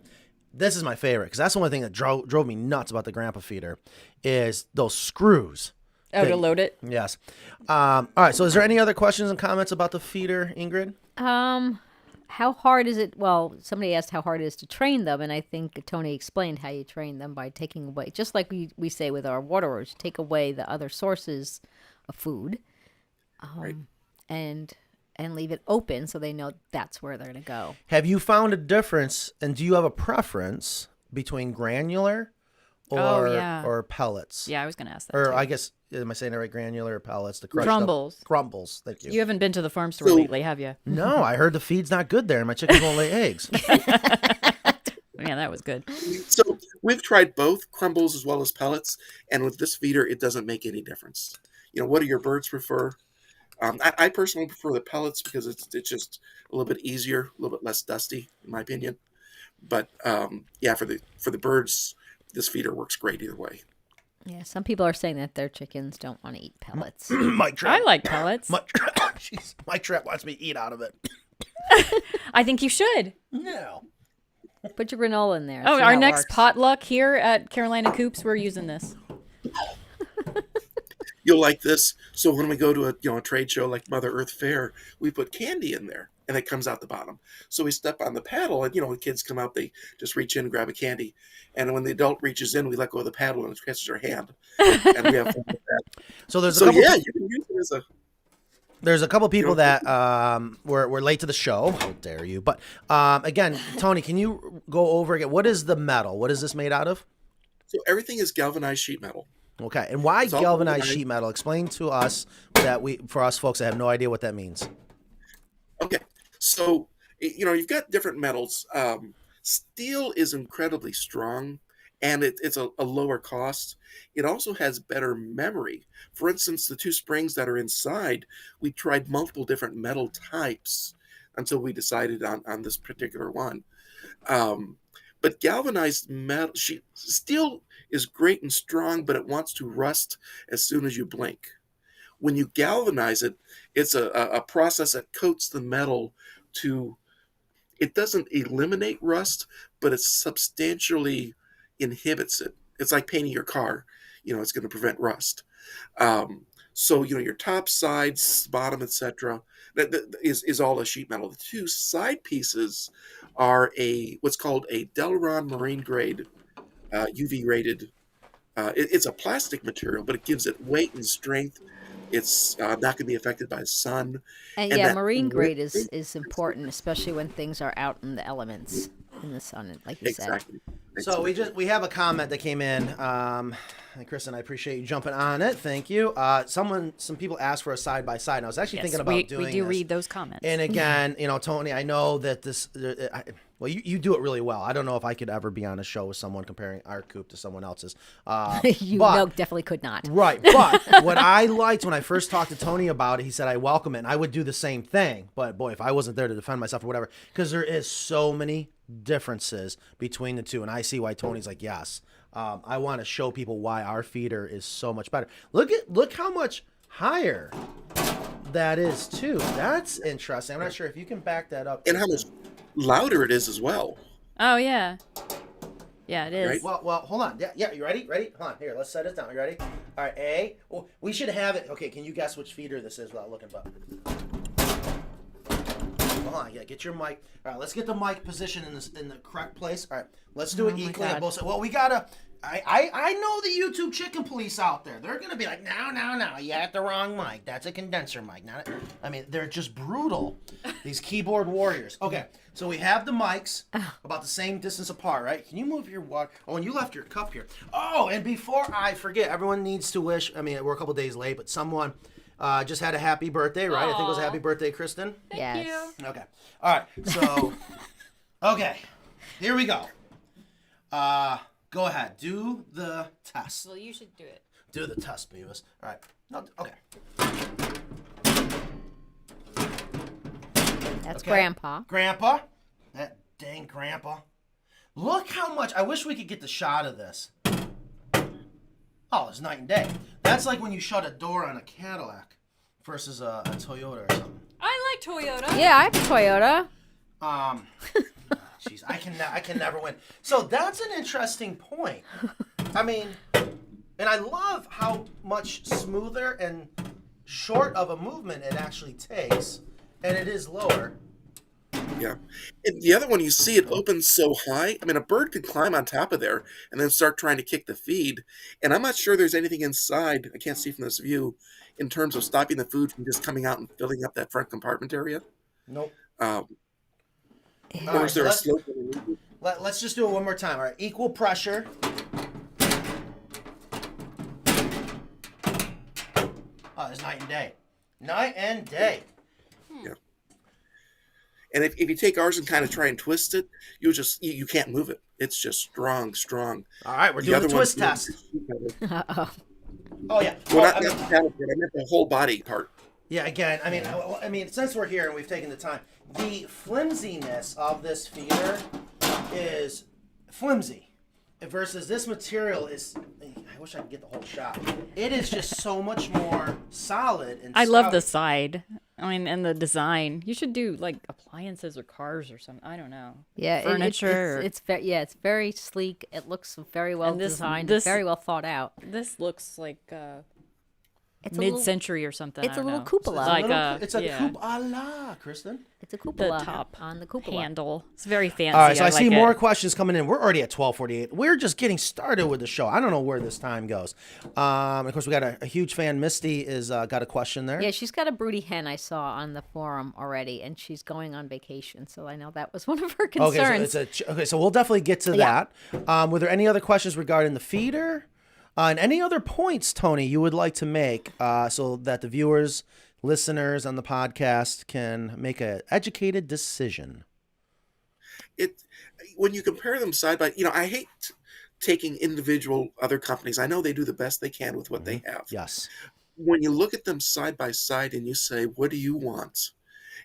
This is my favorite because that's the only thing that drove me nuts about the grandpa feeder is those screws. Oh, to load it? Yes. All right. So is there any other questions and comments about the feeder, Ingrid? How hard is it? Well, somebody asked how hard it is to train them, and I think Tony explained how you train them by taking away, just like we say with our waterers, take away the other sources of food, Right. and leave it open so they know that's where they're going to go. Have you found a difference, and do you have a preference between granular or pellets? Yeah, I was going to ask that. Or too. I guess, am I saying it right? Granular or pellets? The Crumbles. Crumbles. Thank you. You haven't been to the farm store lately, have you? No, I heard the feed's not good there, and my chickens won't lay eggs. Yeah, that was good. So we've tried both crumbles as well as pellets, and with this feeder, it doesn't make any difference. What do your birds prefer? I personally prefer the pellets because it's just a little bit easier, a little bit less dusty, in my opinion. But yeah, for the birds, this feeder works great either way. Yeah, some people are saying that their chickens don't want to eat pellets. Mike Trap. I like pellets. Mike Trap wants me to eat out of it. I think you should. No. Put your granola in there. Oh, see our how it next works. potluck here at Carolina Coops, we're using this. You'll like this. So when we go to a trade show like Mother Earth Fair, we put candy in there, and it comes out the bottom. So we step on the paddle, and when kids come out, they just reach in and grab a candy. And when the adult reaches in, we let go of the paddle, and it catches our hand, and we have fun with that. So there's a So couple. yeah, you can use it as a. There's a couple people that were late to the show. How dare you? But again, Tony, can you go over again? What is the metal? What is this made out of? So everything is galvanized sheet metal. Okay, and why It's all galvanized galvanized. sheet metal? Explain to us for us folks that have no idea what that means. Okay, so you've got different metals. Steel is incredibly strong, and it's a lower cost. It also has better memory. For instance, the two springs that are inside, we tried multiple different metal types until we decided on this particular one. But galvanized metal, steel is great and strong, but it wants to rust as soon as you blink. When you galvanize it, it's a process that coats the metal to It doesn't eliminate rust, but it substantially inhibits it. It's like painting your car. It's going to prevent rust. So your top, sides, bottom, etc. That is all a sheet metal. The two side pieces are what's called a Delron marine grade, UV rated. It's a plastic material, but it gives it weight and strength. It's not going to be affected by the sun. And And yeah, that marine grade weight- is important, especially when things are out in the elements, in the sun, like you said. exactly. So we have a comment that came in. And Kristen, I appreciate you jumping on it. Thank you. Some people asked for a side by side, and I was actually thinking about doing we do this. read those comments. And again, Tony, I know that this. You do it really well. I don't know if I could ever be on a show with someone comparing our coop to someone else's. Definitely could not. Right. But what I liked when I first talked to Tony about it, he said I welcome it, and I would do the same thing. But boy, if I wasn't there to defend myself or whatever, because there is so many differences between the two, and I see why Tony's like, yes. I want to show people why our feeder is so much better. Look how much higher that is too. That's interesting. I'm not sure if you can back that up. And how much louder it is as well. Oh yeah, yeah, it is. Right? Well, hold on. Yeah, you ready? Hold on. Here, let's set it down. You ready? All right, we should have it. Okay, can you guess which feeder this is without looking, but hold on. Yeah, get your mic. All right, let's get the mic position in the correct place. All right, let's do it equally on both sides. Well, we gotta. I know the YouTube chicken police out there. They're gonna be like, no, you had the wrong mic. That's a condenser mic. They're just brutal. These keyboard warriors. Okay, so we have the mics about the same distance apart, right? Can you move your water? Oh, and you left your cup here. Oh, and before I forget, everyone needs to wish. We're a couple days late, but someone just had a happy birthday, right? I think it was a happy birthday, Kristen. Yes. Okay. All right. So, okay, here we go. Go ahead. Do the test. Well, you should do it. Do the test, Beavis. All right. No, okay. That's Okay. Grandpa. Grandpa. That dang Grandpa. Look how much. I wish we could get the shot of this. Oh, it's night and day. That's like when you shut a door on a Cadillac versus a Toyota or something. I like Toyota. Yeah, I have a Toyota. Jeez, I can never win. So that's an interesting point. And I love how much smoother and short of a movement it actually takes, and it is lower. Yeah. And the other one, you see it opens so high. A bird could climb on top of there and then start trying to kick the feed. And I'm not sure there's anything inside, I can't see from this view, in terms of stopping the food from just coming out and filling up that front compartment area. Nope. Or is there a let's- slope? Let's just do it one more time. All right, equal pressure. Oh, it's night and day. Night and day. Yeah. And if you take ours and kind of try and twist it, you can't move it. It's just strong. All right, we're doing the twist test. Uh-oh. Oh yeah. Well, Oh, not the paddle part, I meant the whole body part. Yeah, again, since we're here and we've taken the time, the flimsiness of this feeder is flimsy versus this material is, I wish I could get the whole shot. It is just so much more solid and I love the stout. side. And the design. You should do like appliances or cars or something. I don't know. Yeah, Furniture. It's very sleek. It looks very well And this- designed, this- very well thought out. This looks like It's a little, mid-century or something. it's I a don't little know. CoopAla. Like It's a yeah. Coop-Ala, Kristen. it's a The CoopAla top on the CoopAla. handle. It's very fancy. All right, so I see like more it. questions coming in. We're already at 12:48. We're just getting started with the show. I don't know where this time goes. Of course, we got a huge fan. Misty is got a question there. Yeah, she's got a broody hen I saw on the forum already, and she's going on vacation. So I know that was one of her concerns. Okay, so we'll definitely get to Yeah. that. Were there any other questions regarding the feeder? And any other points, Tony, you would like to make so that the viewers, listeners on the podcast can make an educated decision? When you compare them side by, I hate taking individual other companies. I know they do the best they can with what they have. Yes. When you look at them side by side and you say, what do you want?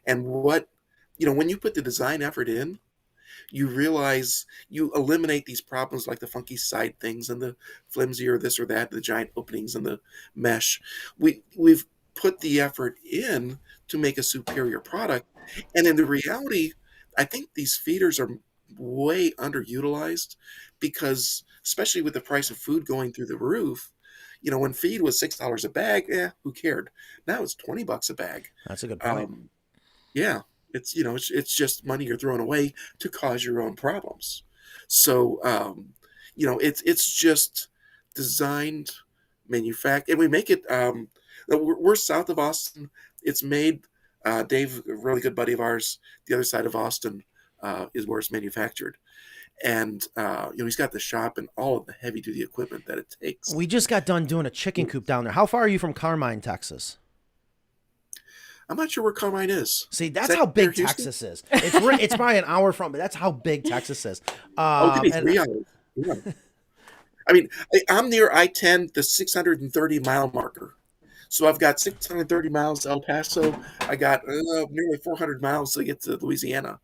And when you put the design effort in, you realize you eliminate these problems like the funky side things and the flimsy or this or that, the giant openings and the mesh. We've put the effort in to make a superior product. And in the reality, I think these feeders are way underutilized because, especially with the price of food going through the roof, when feed was $6 a bag, who cared? Now it's $20 a bag. That's a good point. Yeah, it's just money you're throwing away to cause your own problems. So it's just designed, manufactured, and we make it. We're south of Austin. It's made. Dave, a really good buddy of ours, the other side of Austin, is where it's manufactured. And he's got the shop and all of the heavy duty equipment that it takes. We just got done doing a chicken coop down there. How far are you from Carmine, Texas? I'm not sure where Carmine is. See, that's that how big near Texas is. It's probably an hour from, but that's how big Texas is. It could be 3 hours. Yeah. I mean, I'm near I-10, the 630-mile marker. So I've got 630 miles to El Paso. I got nearly 400 miles to get to Louisiana.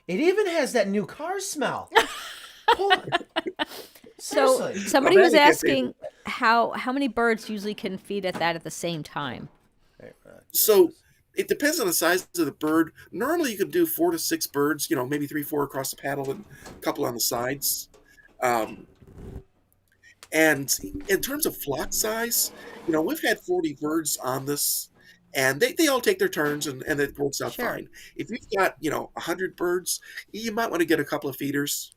It even has that new car smell. Hold on. So Seriously. somebody was asking how many birds usually can feed at the same time. So it depends on the size of the bird. Normally you can do 4 to 6 birds, maybe 3, 4 across the paddle and a couple on the sides. And in terms of flock size, we've had 40 birds on this, and they all take their turns, and it works out fine. If you've got 100 birds, you might want to get a couple of feeders.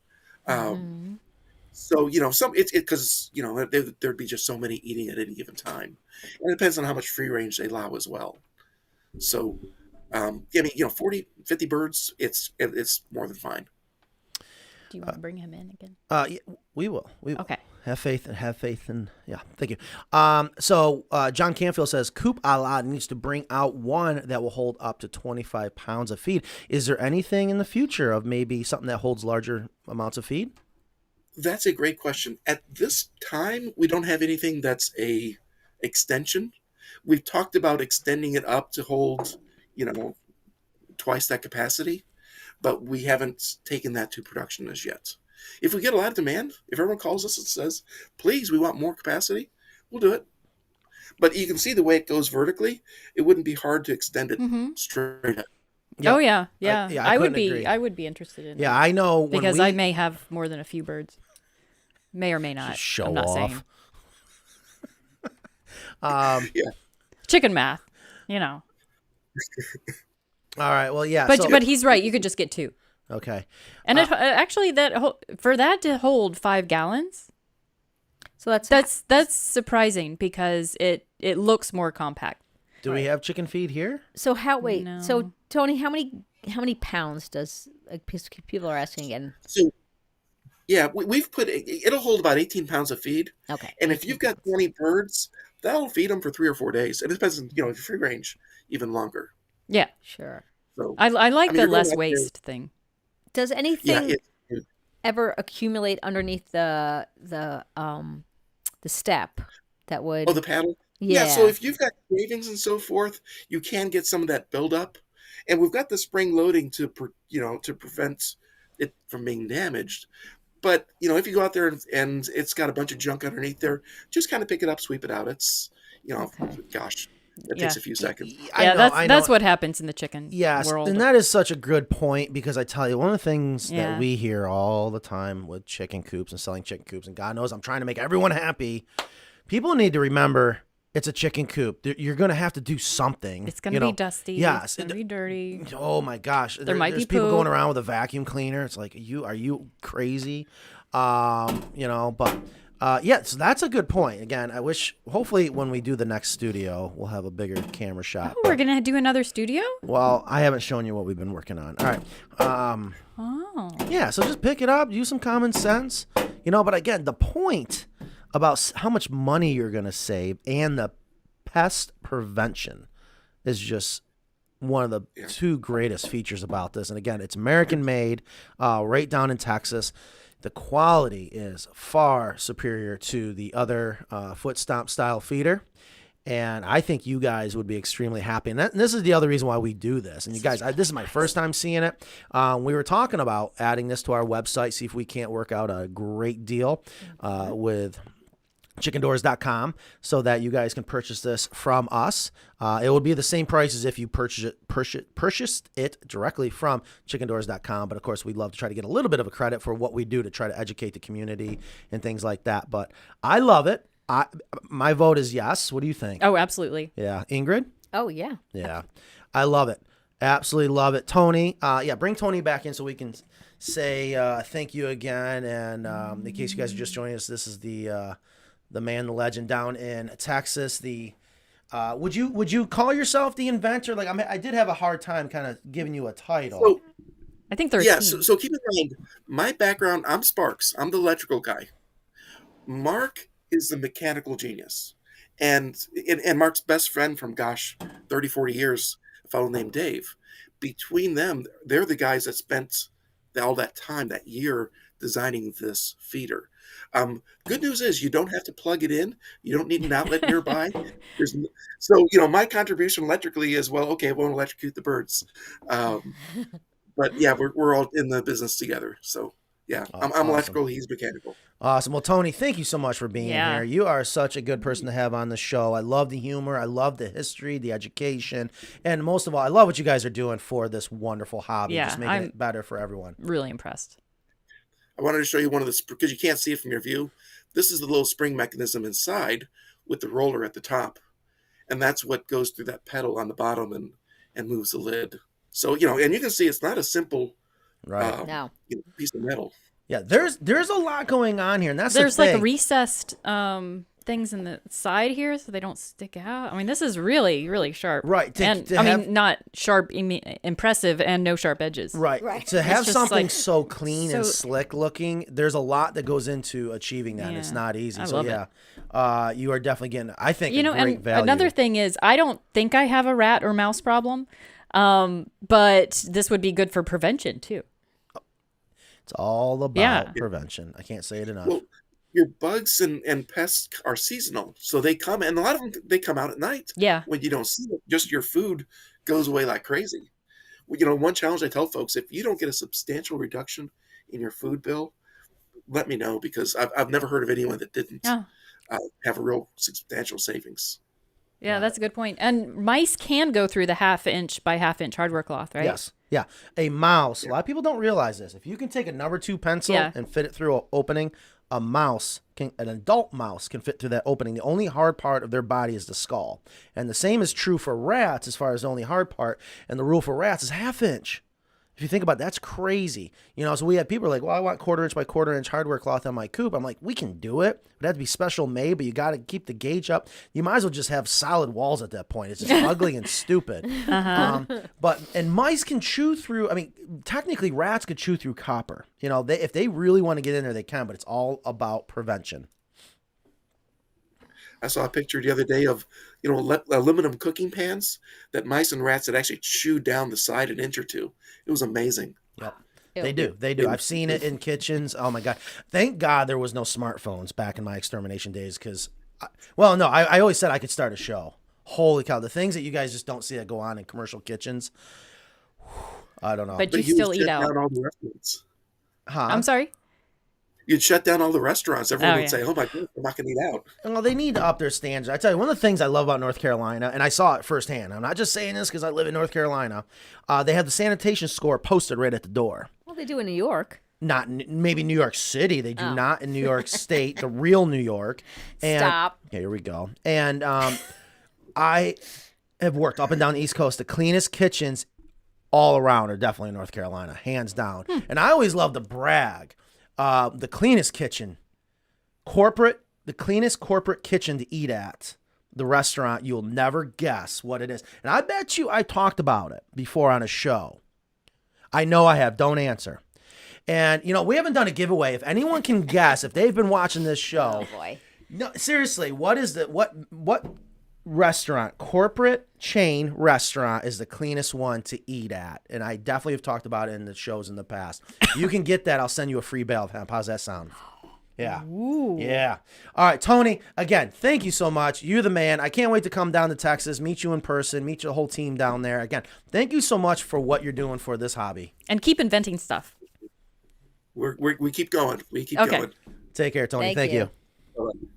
So because there'd be just so many eating at any given time, and it depends on how much free range they allow as well. So 40, 50 birds, it's more than fine. Do you want to bring him in again? Yeah, we will. Okay. Have faith, and yeah, thank you. So John Canfield says CoopAla needs to bring out one that will hold up to 25 pounds of feed. Is there anything in the future of maybe something that holds larger amounts of feed? That's a great question. At this time, we don't have anything that's a extension. We've talked about extending it up to hold, twice that capacity, but we haven't taken that to production as yet. If we get a lot of demand, if everyone calls us and says, please, we want more capacity, we'll do it. But you can see the way it goes vertically, it wouldn't be hard to extend it straight up. Yep. Oh yeah. I would be. agree. I would be interested in. Yeah, that. I know. Because I may have more than a few birds. May or may not. Show I'm not off. saying. Yeah. Chicken math. All right. Well, yeah. But he's right. You could just get 2. Okay. And actually, for that to hold 5 gallons, So that's surprising because it looks more compact. Do we have chicken feed here? So No. So Tony, how many pounds does people are asking again? So, yeah, we've put it'll hold about 18 pounds of feed. Okay. And if you've got 20 birds, that'll feed them for 3 or 4 days. And it depends on, if free range, even longer. Yeah, Sure. So I like the you're less going out there- waste thing. Does anything Yeah, ever accumulate underneath the step that would? the paddle? Yeah. So if you've got cravings and so forth, you can get some of that buildup. And we've got the spring loading to prevent it from being damaged. But, if you go out there and it's got a bunch of junk underneath there, just kind of pick it up, sweep it out. It's, gosh, it takes a few seconds. That's what happens in the chicken world. And that is such a good point because I tell you, one of the things that we hear all the time with chicken coops and selling chicken coops, and God knows I'm trying to make everyone happy, people need to remember it's a chicken coop. You're going to have to do something. It's going to be dusty. Yes. It's going to be dirty. Oh my gosh. There might be there's people poo. going around with a vacuum cleaner. It's like, are you crazy? So that's a good point. Again, I wish, hopefully when we do the next studio, we'll have a bigger camera shot. Oh, we're going to do another studio? Well, I haven't shown you what we've been working on. All right. Yeah, so just pick it up, use some common sense. But again, the point about how much money you're going to save and the pest prevention is just one of the 2 greatest features about this. And again, it's American made, right down in Texas. The quality is far superior to the other foot stomp style feeder. And I think you guys would be extremely happy. And this is the other reason why we do this. And you guys, this is my first time seeing it. We were talking about adding this to our website, see if we can't work out a great deal with chickendoors.com so that you guys can purchase this from us. It will be the same price as if you purchased it directly from chickendoors.com. But of course, we'd love to try to get a little bit of a credit for what we do to try to educate the community and things like that. But I love it. My vote is yes. What do you think? Oh, absolutely. Yeah. Ingrid? Oh, yeah. Yeah. I love it. Absolutely love it. Tony, bring Tony back in so we can say thank you again. And in case you guys are just joining us, this is the man, the legend down in Texas. Would you call yourself the inventor? Like, I did have a hard time kind of giving you a title. So, I think 13. yeah, so keep in mind, my background, I'm Sparks. I'm the electrical guy. Mark is the mechanical genius. And Mark's best friend from, 30, 40 years, a fellow named Dave. Between them, they're the guys that spent all that time, that year, designing this feeder. Good news is you don't have to plug it in. You don't need an outlet nearby. So, my contribution electrically is, well, okay, I won't electrocute the birds. But yeah, we're all in the business together. So yeah, I'm awesome. electrical, he's mechanical. Awesome. Well, Tony, thank you so much for being Yeah. here. You are such a good person to have on the show. I love the humor. I love the history, the education. And most of all, I love what you guys are doing for this wonderful hobby. Yeah, Just making it better for everyone. Really impressed. I wanted to show you one of the, because you can't see it from your view. This is the little spring mechanism inside with the roller at the top. And that's what goes through that pedal on the bottom and moves the lid. So, and you can see it's not a simple Right. No. piece of metal. Yeah, there's a lot going on here, and that's There's the thing. like recessed things in the side here so they don't stick out. I mean, this is really, really sharp. Right, And not sharp, impressive, and no sharp edges. Right. Right. To have just something like- so clean and so- slick looking, there's a lot that goes into achieving that. And it's Yeah. not easy. I So love yeah, you are definitely getting, I think, a great and value. another thing is, I don't think I have a rat or mouse problem, but this would be good for prevention too. It's all about Yeah. prevention. I can't say it enough. Well, your bugs and pests are seasonal. So they come, and a lot of them, they come out at night. Yeah. When you don't see it, just your food goes away like crazy. Well, one challenge I tell folks, if you don't get a substantial reduction in your food bill, let me know, because I've never heard of anyone that didn't Yeah. have a real substantial savings. Yeah, that's a good point. And mice can go through the 1/2 inch by 1/2 inch hardware cloth, right? Yes. Yeah. A mouse. A lot of people don't realize this. If you can take a number 2 pencil Yeah. and fit it through an opening, an adult mouse can fit through that opening. The only hard part of their body is the skull. And the same is true for rats as far as the only hard part. And the rule for rats is 1/2 inch. If you think about it, that's crazy. So we have people like, well, I want 1/4 inch by 1/4 inch hardware cloth on my coop. I'm like, we can do it. It would have to be special made, but you got to keep the gauge up. You might as well just have solid walls at that point. It's just ugly and stupid. And mice can chew through, technically rats could chew through copper. If they really want to get in there, they can, but it's all about prevention. I saw a picture the other day of, aluminum cooking pans that mice and rats had actually chewed down the side an inch or two. It was amazing. Yep. They do. I've seen it in kitchens. Oh my God. Thank God there was no smartphones back in my extermination days. I always said I could start a show. Holy cow. The things that you guys just don't see that go on in commercial kitchens. I don't know. But But you you still would eat shut out. down all the restaurants. Huh? I'm sorry? You'd shut down all the restaurants. Everyone Oh, would say, oh my God, I'm not going to eat out. Well, they need to up their standards. I tell you, one of the things I love about North Carolina, and I saw it firsthand. I'm not just saying this because I live in North Carolina. They have the sanitation score posted right at the door. Well, they do in New York. Not maybe New York City. They do not in New York State, the real New York. And, Stop. Okay, here we go. And I have worked up and down the East Coast. The cleanest kitchens all around are definitely in North Carolina, hands down. And I always love to brag. The cleanest kitchen, the cleanest corporate kitchen to eat at, the restaurant, you'll never guess what it is. And I bet you I talked about it before on a show. I know I have. Don't answer. And, we haven't done a giveaway. If anyone can guess, if they've been watching this show. Oh, boy. No, seriously, what is what restaurant, corporate chain restaurant is the cleanest one to eat at? And I definitely have talked about it in the shows in the past. You can get that. I'll send you a free bale of hemp. How's that sound? Yeah. Ooh. Yeah. All right, Tony, again, thank you so much. You're the man. I can't wait to come down to Texas, meet you in person, meet your whole team down there. Again, thank you so much for what you're doing for this hobby. And keep inventing stuff. We keep going. We keep Okay. going. Take care, Tony. Thank you. Bye-bye.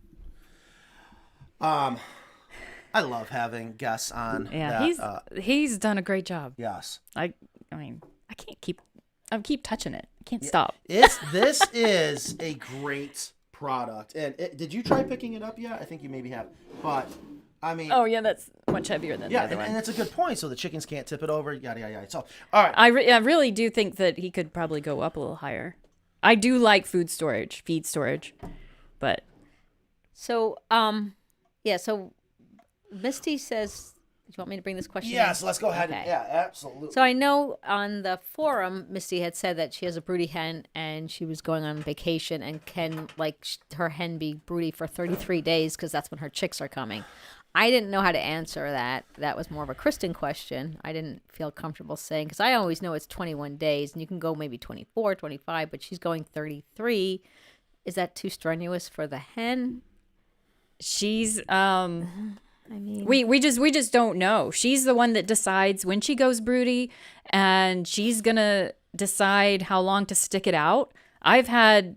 I love having guests on. Yeah, that, he's done a great job. yes. I mean, I keep touching it. I can't stop. This is a great product. And did you try picking it up yet? I think you maybe have. But I mean, Oh yeah, that's much heavier than the other one. and that's a good point. So the chickens can't tip it over. Yada yada yada. So all right. I really do think that he could probably go up a little higher. I do like feed storage, but So, so Misty says, do you want me to bring this question Yes, in? let's go ahead. Okay. Yeah, absolutely. So I know on the forum, Misty had said that she has a broody hen and she was going on vacation and can her hen be broody for 33 days because that's when her chicks are coming. I didn't know how to answer that. That was more of a Kristen question. I didn't feel comfortable saying, because I always know it's 21 days and you can go maybe 24, 25, but she's going 33. Is that too strenuous for the hen? she's I mean, we just don't know. She's the one that decides when she goes broody, and she's gonna decide how long to stick it out. I've had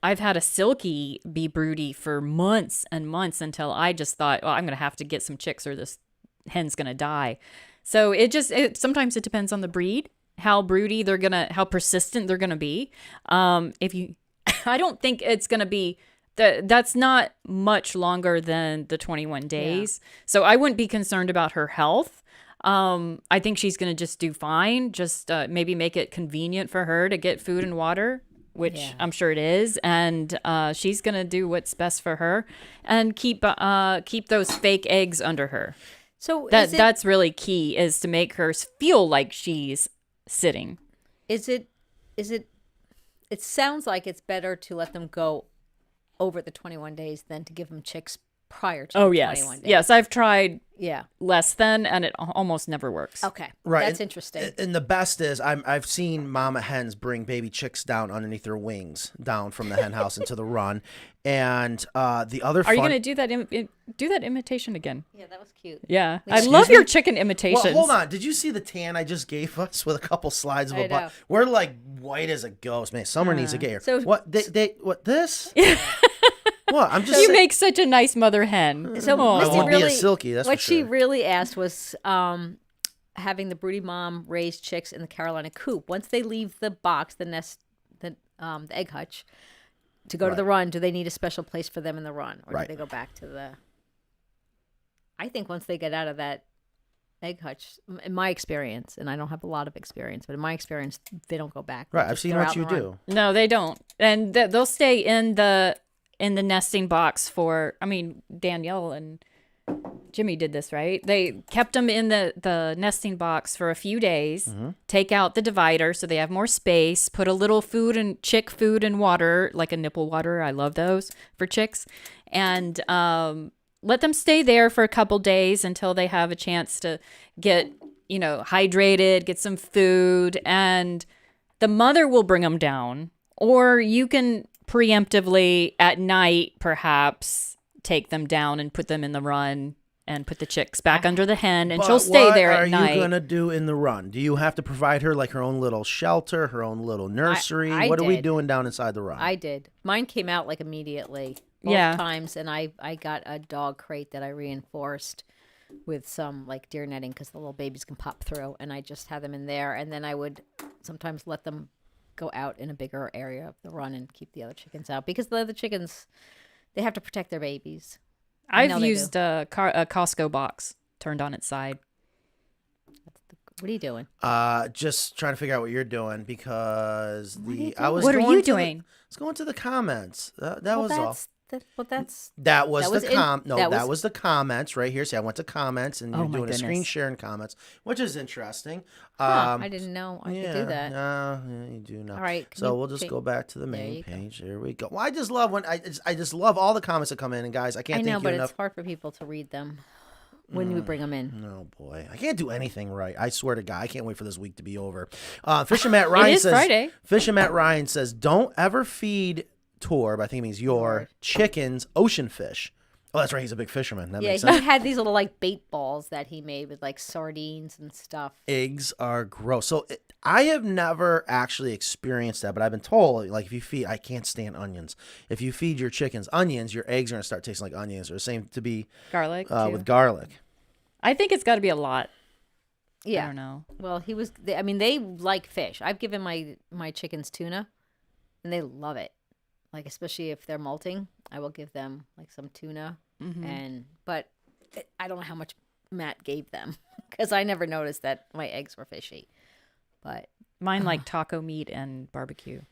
a silky be broody for months and months until I just thought, well, I'm gonna have to get some chicks or this hen's gonna die. So sometimes it depends on the breed, how broody how persistent they're gonna be. I don't think it's gonna be. That's not much longer than the 21 days. Yeah. So I wouldn't be concerned about her health. I think she's going to just do fine. Just maybe make it convenient for her to get food and water, which I'm sure it is. And she's going to do what's best for her and keep those fake eggs under her. So that's really key, is to make her feel like she's sitting. It sounds like it's better to let them go over the 21 days than to give them chicks prior to the 21 days. Yes, I've tried Yeah. less than, and it almost never works. Okay. Right. That's interesting. And the best is I've seen mama hens bring baby chicks down underneath their wings, down from the hen house into the run. And the other Are you going to do that imitation again? Yeah, that was cute. Yeah. I Excuse love me? your chicken imitations. Well, hold on. Did you see the tan I just gave us with a couple slides of I a butt? know. We're like white as a ghost, man. Summer needs to get here. So- what what this? What? I'm just You saying. make such a nice mother hen. So Aw. I Misty won't be a really, silky, that's what for she sure. really asked was having the broody mom raise chicks in the Carolina coop. Once they leave the box, the nest, the egg hutch, to go to the run, do they need a special place for them in the run, or Right. do they go back to the? I think once they get out of that egg hutch, in my experience, and I don't have a lot of experience, but in my experience, they don't go back. Right. I've seen what you do. No, they don't. And they'll stay in the nesting box for, Danielle and Jimmy did this, right? They kept them in the nesting box for a few days, take out the divider so they have more space, put a little chick food and water, like a nipple water. I love those for chicks. And let them stay there for a couple days until they have a chance to get, hydrated, get some food, and the mother will bring them down. Or you can preemptively at night, perhaps, take them down and put them in the run and put the chicks back under the hen, and But she'll stay there at What night. are you going to do in the run? Do you have to provide her like her own little shelter, her own little nursery? I What are we did. doing down inside the run? I did. Mine came out like immediately. Both Yeah. times, and I got a dog crate that I reinforced with some like deer netting because the little babies can pop through, and I just had them in there, and then I would sometimes let them go out in a bigger area of the run and keep the other chickens out because the other chickens, they have to protect their babies. I know I've they used a Costco box turned on its side. What are you doing? Just trying to figure out what you're doing because I was. What are going you to doing? Let's go into the comments. That was all. That was the comments right here. See, I went to comments and you're doing a screen share in comments, which is interesting. I didn't know I could do that. Yeah, you do know. All right, So we'll just go back to the main you go. page. There we go. Well, I just love I just love all the comments that come in, and guys, I can't I know, thank but you enough. it's hard for people to read them when we bring them in. Oh boy, I can't do anything right. I swear to God, I can't wait for this week to be over. Fisher Matt Ryan is says. Friday. Fisher Matt Ryan says, "Don't ever feed Tor, but I think it means your chickens ocean fish. Oh, that's right. He's a big fisherman. That Yeah, makes he sense. had these little like bait balls that he made with like sardines and stuff. Eggs are gross. So I have never actually experienced that, but I've been told, like, if you feed, I can't stand onions. If you feed your chickens onions, your eggs are going to start tasting like onions. Or the same to be Garlic. with garlic. I think it's got to be a lot. Yeah. I don't know. Well, they like fish. I've given my chickens tuna, and they love it. Like, especially if they're molting, I will give them like some tuna. But I don't know how much Matt gave them because I never noticed that my eggs were fishy. But Mine like taco meat and barbecue.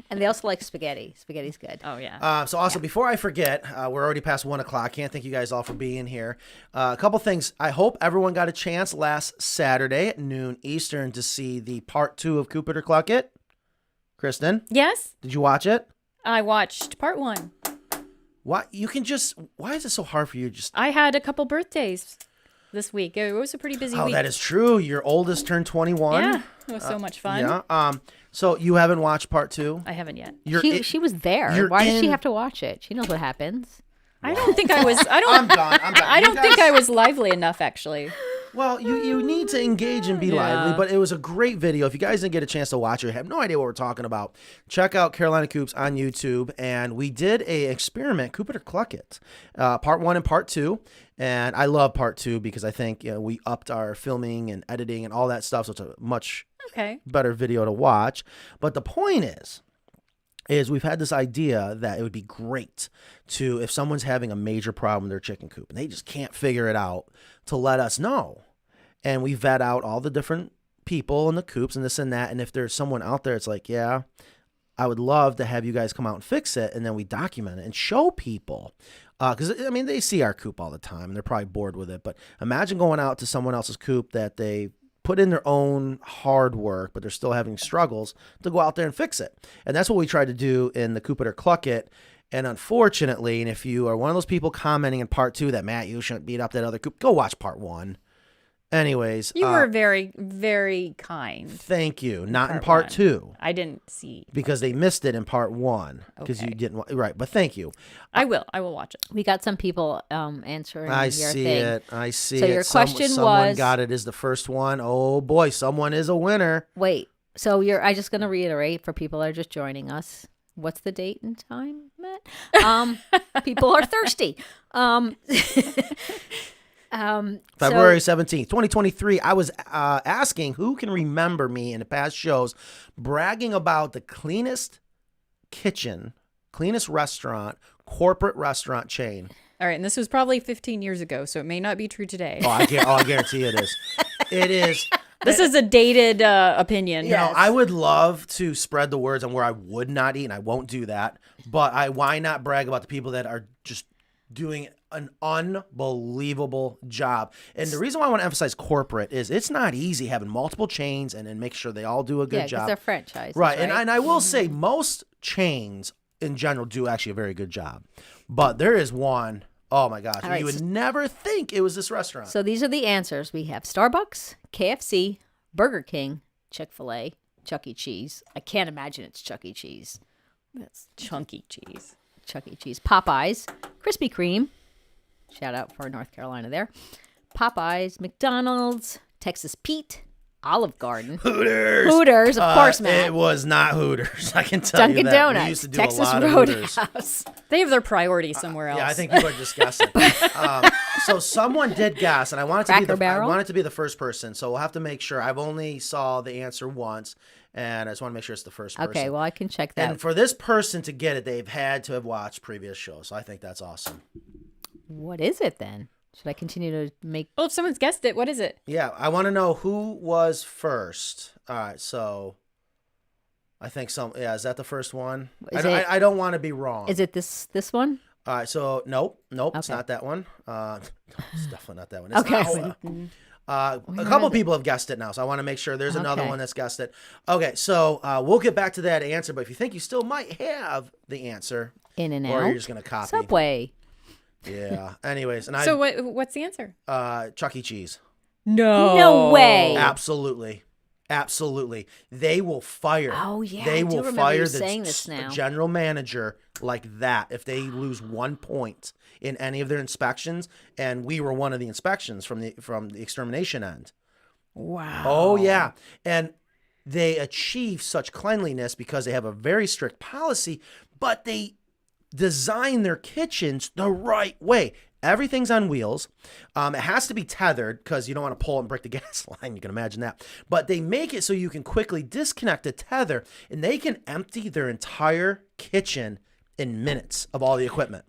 and they also like spaghetti. Spaghetti's good. Oh yeah. So also, before I forget, we're already past 1 o'clock. Can't thank you guys all for being here. A couple things. I hope everyone got a chance last Saturday at noon Eastern to see the part 2 of Coop It or Cluck It. Kristen, Yes, did you watch it? I watched part 1. Why is it so hard for you? I had a couple birthdays this week. It was a pretty busy Oh, week. that is true. Your oldest turned 21. Yeah, it was so much fun. Yeah. So you haven't watched part 2? I haven't yet. She was there. you're Why does she in- have to watch it? She knows what happens. I don't think I was. I don't. I'm done. I don't think I was lively enough, actually. Well, you need to engage and be lively, but it was a great video. If you guys didn't get a chance to watch it, have no idea what we're talking about, check out Carolina Coops on YouTube. And we did a experiment, Coop It or Cluck It, part 1 and part 2. And I love part 2 because I think we upped our filming and editing and all that stuff. So it's a much better video to watch. But the point is we've had this idea that it would be great to, if someone's having a major problem with their chicken coop and they just can't figure it out, to let us know. And we vet out all the different people in the coops and this and that. And if there's someone out there, it's like, yeah, I would love to have you guys come out and fix it. And then we document it and show people. Because, I mean, they see our coop all the time and they're probably bored with it. But imagine going out to someone else's coop that they put in their own hard work, but they're still having struggles, to go out there and fix it. And that's what we tried to do in the Coop It or Cluck It. And unfortunately, and if you are one of those people commenting in part 2 that, Matt, you shouldn't beat up that other coop, go watch part 1. Anyways. You were very, very kind. Thank you. Not in part 2. I didn't see. Because they missed it in part 1. Because you didn't. Right. But thank you. I will watch it. We got some people answering your see thing. it. I see so it. your question someone was, got it as the first one. Oh, boy. Someone is a winner. Wait. So I'm just going to reiterate for people that are just joining us. What's the date and time, Matt? People are thirsty. February 17th, 2023. I was asking who can remember me in the past shows bragging about the cleanest kitchen, cleanest restaurant, corporate restaurant chain. All right, and this was probably 15 years ago, so it may not be true today. Oh, I guarantee it is. It is. This is a dated opinion. You know, I would love to spread the words on where I would not eat, and I won't do that. But why not brag about the people that are just doing an unbelievable job? And the reason why I want to emphasize corporate is it's not easy having multiple chains and make sure they all do a good job. Yeah, because they're franchises. Right. And I will say most chains in general do actually a very good job. But there is one, oh my gosh, right, you would never think it was this restaurant. So these are the answers. We have Starbucks, KFC, Burger King, Chick-fil-A, Chuck E. Cheese. I can't imagine it's Chuck E. Cheese. That's chunky cheese. Chuck E. Cheese. Popeyes, Krispy Kreme. Shout out for North Carolina there. Popeyes, McDonald's, Texas Pete, Olive Garden. Hooters, of course, Matt. It was not Hooters. I can tell Dunkin' you that. Donuts, We used to do Texas a lot of Hooters. Roadhouse. They have their priorities somewhere else. Yeah, I think people are just guessing. So someone did guess, and I wanted to be the first person. So we'll have to make sure. I've only saw the answer once, and I just want to make sure it's the first person. Okay, well, I can check that. And for this person to get it, they've had to have watched previous shows. So I think that's awesome. What is it then? Should I continue to make... Well, if someone's guessed it, what is it? Yeah, I want to know who was first. All right, so I think is that the first one? I don't want to be wrong. Is it this one? All right, so nope, it's Okay. not that one. It's definitely not that one. It's Okay. a couple people have guessed it now, so I want to make sure there's another Okay. one that's guessed it. Okay, so we'll get back to that answer, but if you think you still might have the answer, In and or Out. you're just gonna copy. Subway. Yeah. Anyways, and So what's the answer? Chuck E. Cheese. No. No way. Absolutely. Absolutely. They will fire. Oh, yeah, They I do will remember fire you the saying this now. general manager like that if they lose 1 point in any of their inspections. And we were one of the inspections from the extermination end. Wow. Oh, yeah. And they achieve such cleanliness because they have a very strict policy, but they design their kitchens the right way. Everything's on wheels. It has to be tethered because you don't want to pull and break the gas line. You can imagine that. But they make it so you can quickly disconnect the tether, and they can empty their entire kitchen in minutes of all the equipment.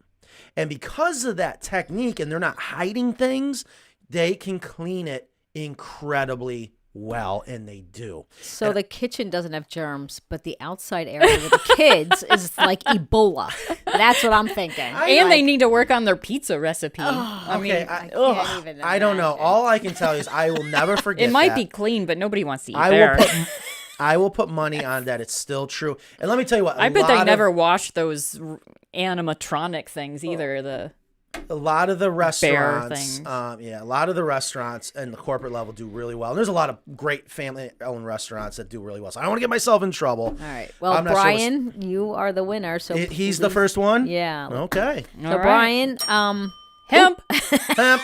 And because of that technique, and they're not hiding things, they can clean it incredibly well, and they do. So the kitchen doesn't have germs, but the outside area with the kids is like Ebola. That's what I'm thinking. And they need to work on their pizza recipe. I I can't even I don't know. imagine. All I can tell you is I will never forget It might that. be clean, but nobody wants to eat I there. I will put money on that. It's still true. And let me tell you what. I bet they never wash those animatronic things either. A lot of the restaurants, things. a lot of the restaurants and the corporate level do really well. And there's a lot of great family-owned restaurants that do really well. So I don't want to get myself in trouble. All right. Well, I'm not sure Brian, you are the winner. So he's the first one? Yeah. Okay. So All right. Brian, Hemp, Hemp.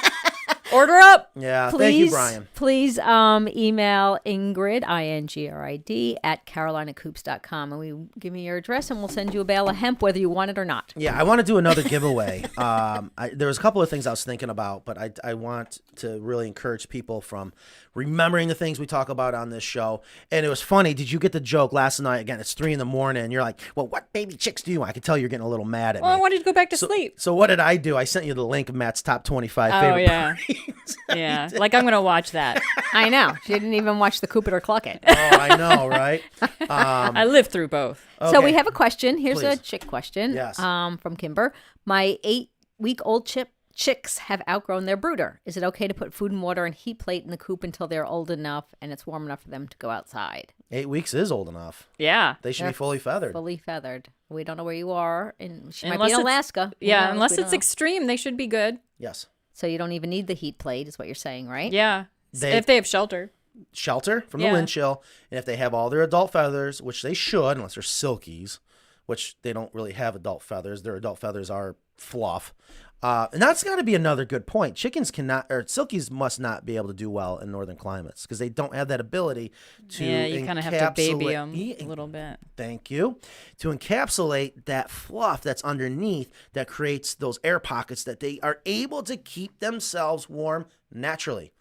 order up. Yeah, please, thank you, Brian. Please email Ingrid, Ingrid, at carolinacoops.com. And give me your address and we'll send you a bale of hemp whether you want it or not. Yeah, I want to do another giveaway. There was a couple of things I was thinking about, but I want to really encourage people from remembering the things we talk about on this show. And it was funny. Did you get the joke last night? Again, it's 3 a.m. and you're like, well, what baby chicks do you want? I could tell you're getting a little mad at Well, I me. wanted to go back to sleep. So what did I do? I sent you the link of Matt's top 25 Oh, favorite yeah. breeds. Yeah, like I'm going to watch that. I know. She didn't even watch the Coop It or Cluck It. Oh, I know, right? I lived through both. So we Okay. have a question. Here's a Please. chick question. Yes. From Kimber. My 8-week-old chicks have outgrown their brooder. Is it okay to put food and water and heat plate in the coop until they're old enough and it's warm enough for them to go outside? 8 weeks is old enough. Yeah. They should They're be fully feathered. Fully feathered. We don't know where you are, and she might Unless be in it's- Alaska. Who Yeah, knows? unless We don't it's know. extreme, they should be good. Yes. So you don't even need the heat plate, is what you're saying, right? Yeah. If they have shelter. Shelter from the Yeah. wind chill. And if they have all their adult feathers, which they should, unless they're silkies, which they don't really have adult feathers. Their adult feathers are fluff. And that's got to be another good point. Chickens cannot, or silkies must not be able to do well in northern climates because they don't have that ability to Yeah, you kind of have to baby encapsulate- them a little bit. Thank you. To encapsulate that fluff that's underneath that creates those air pockets that they are able to keep themselves warm naturally.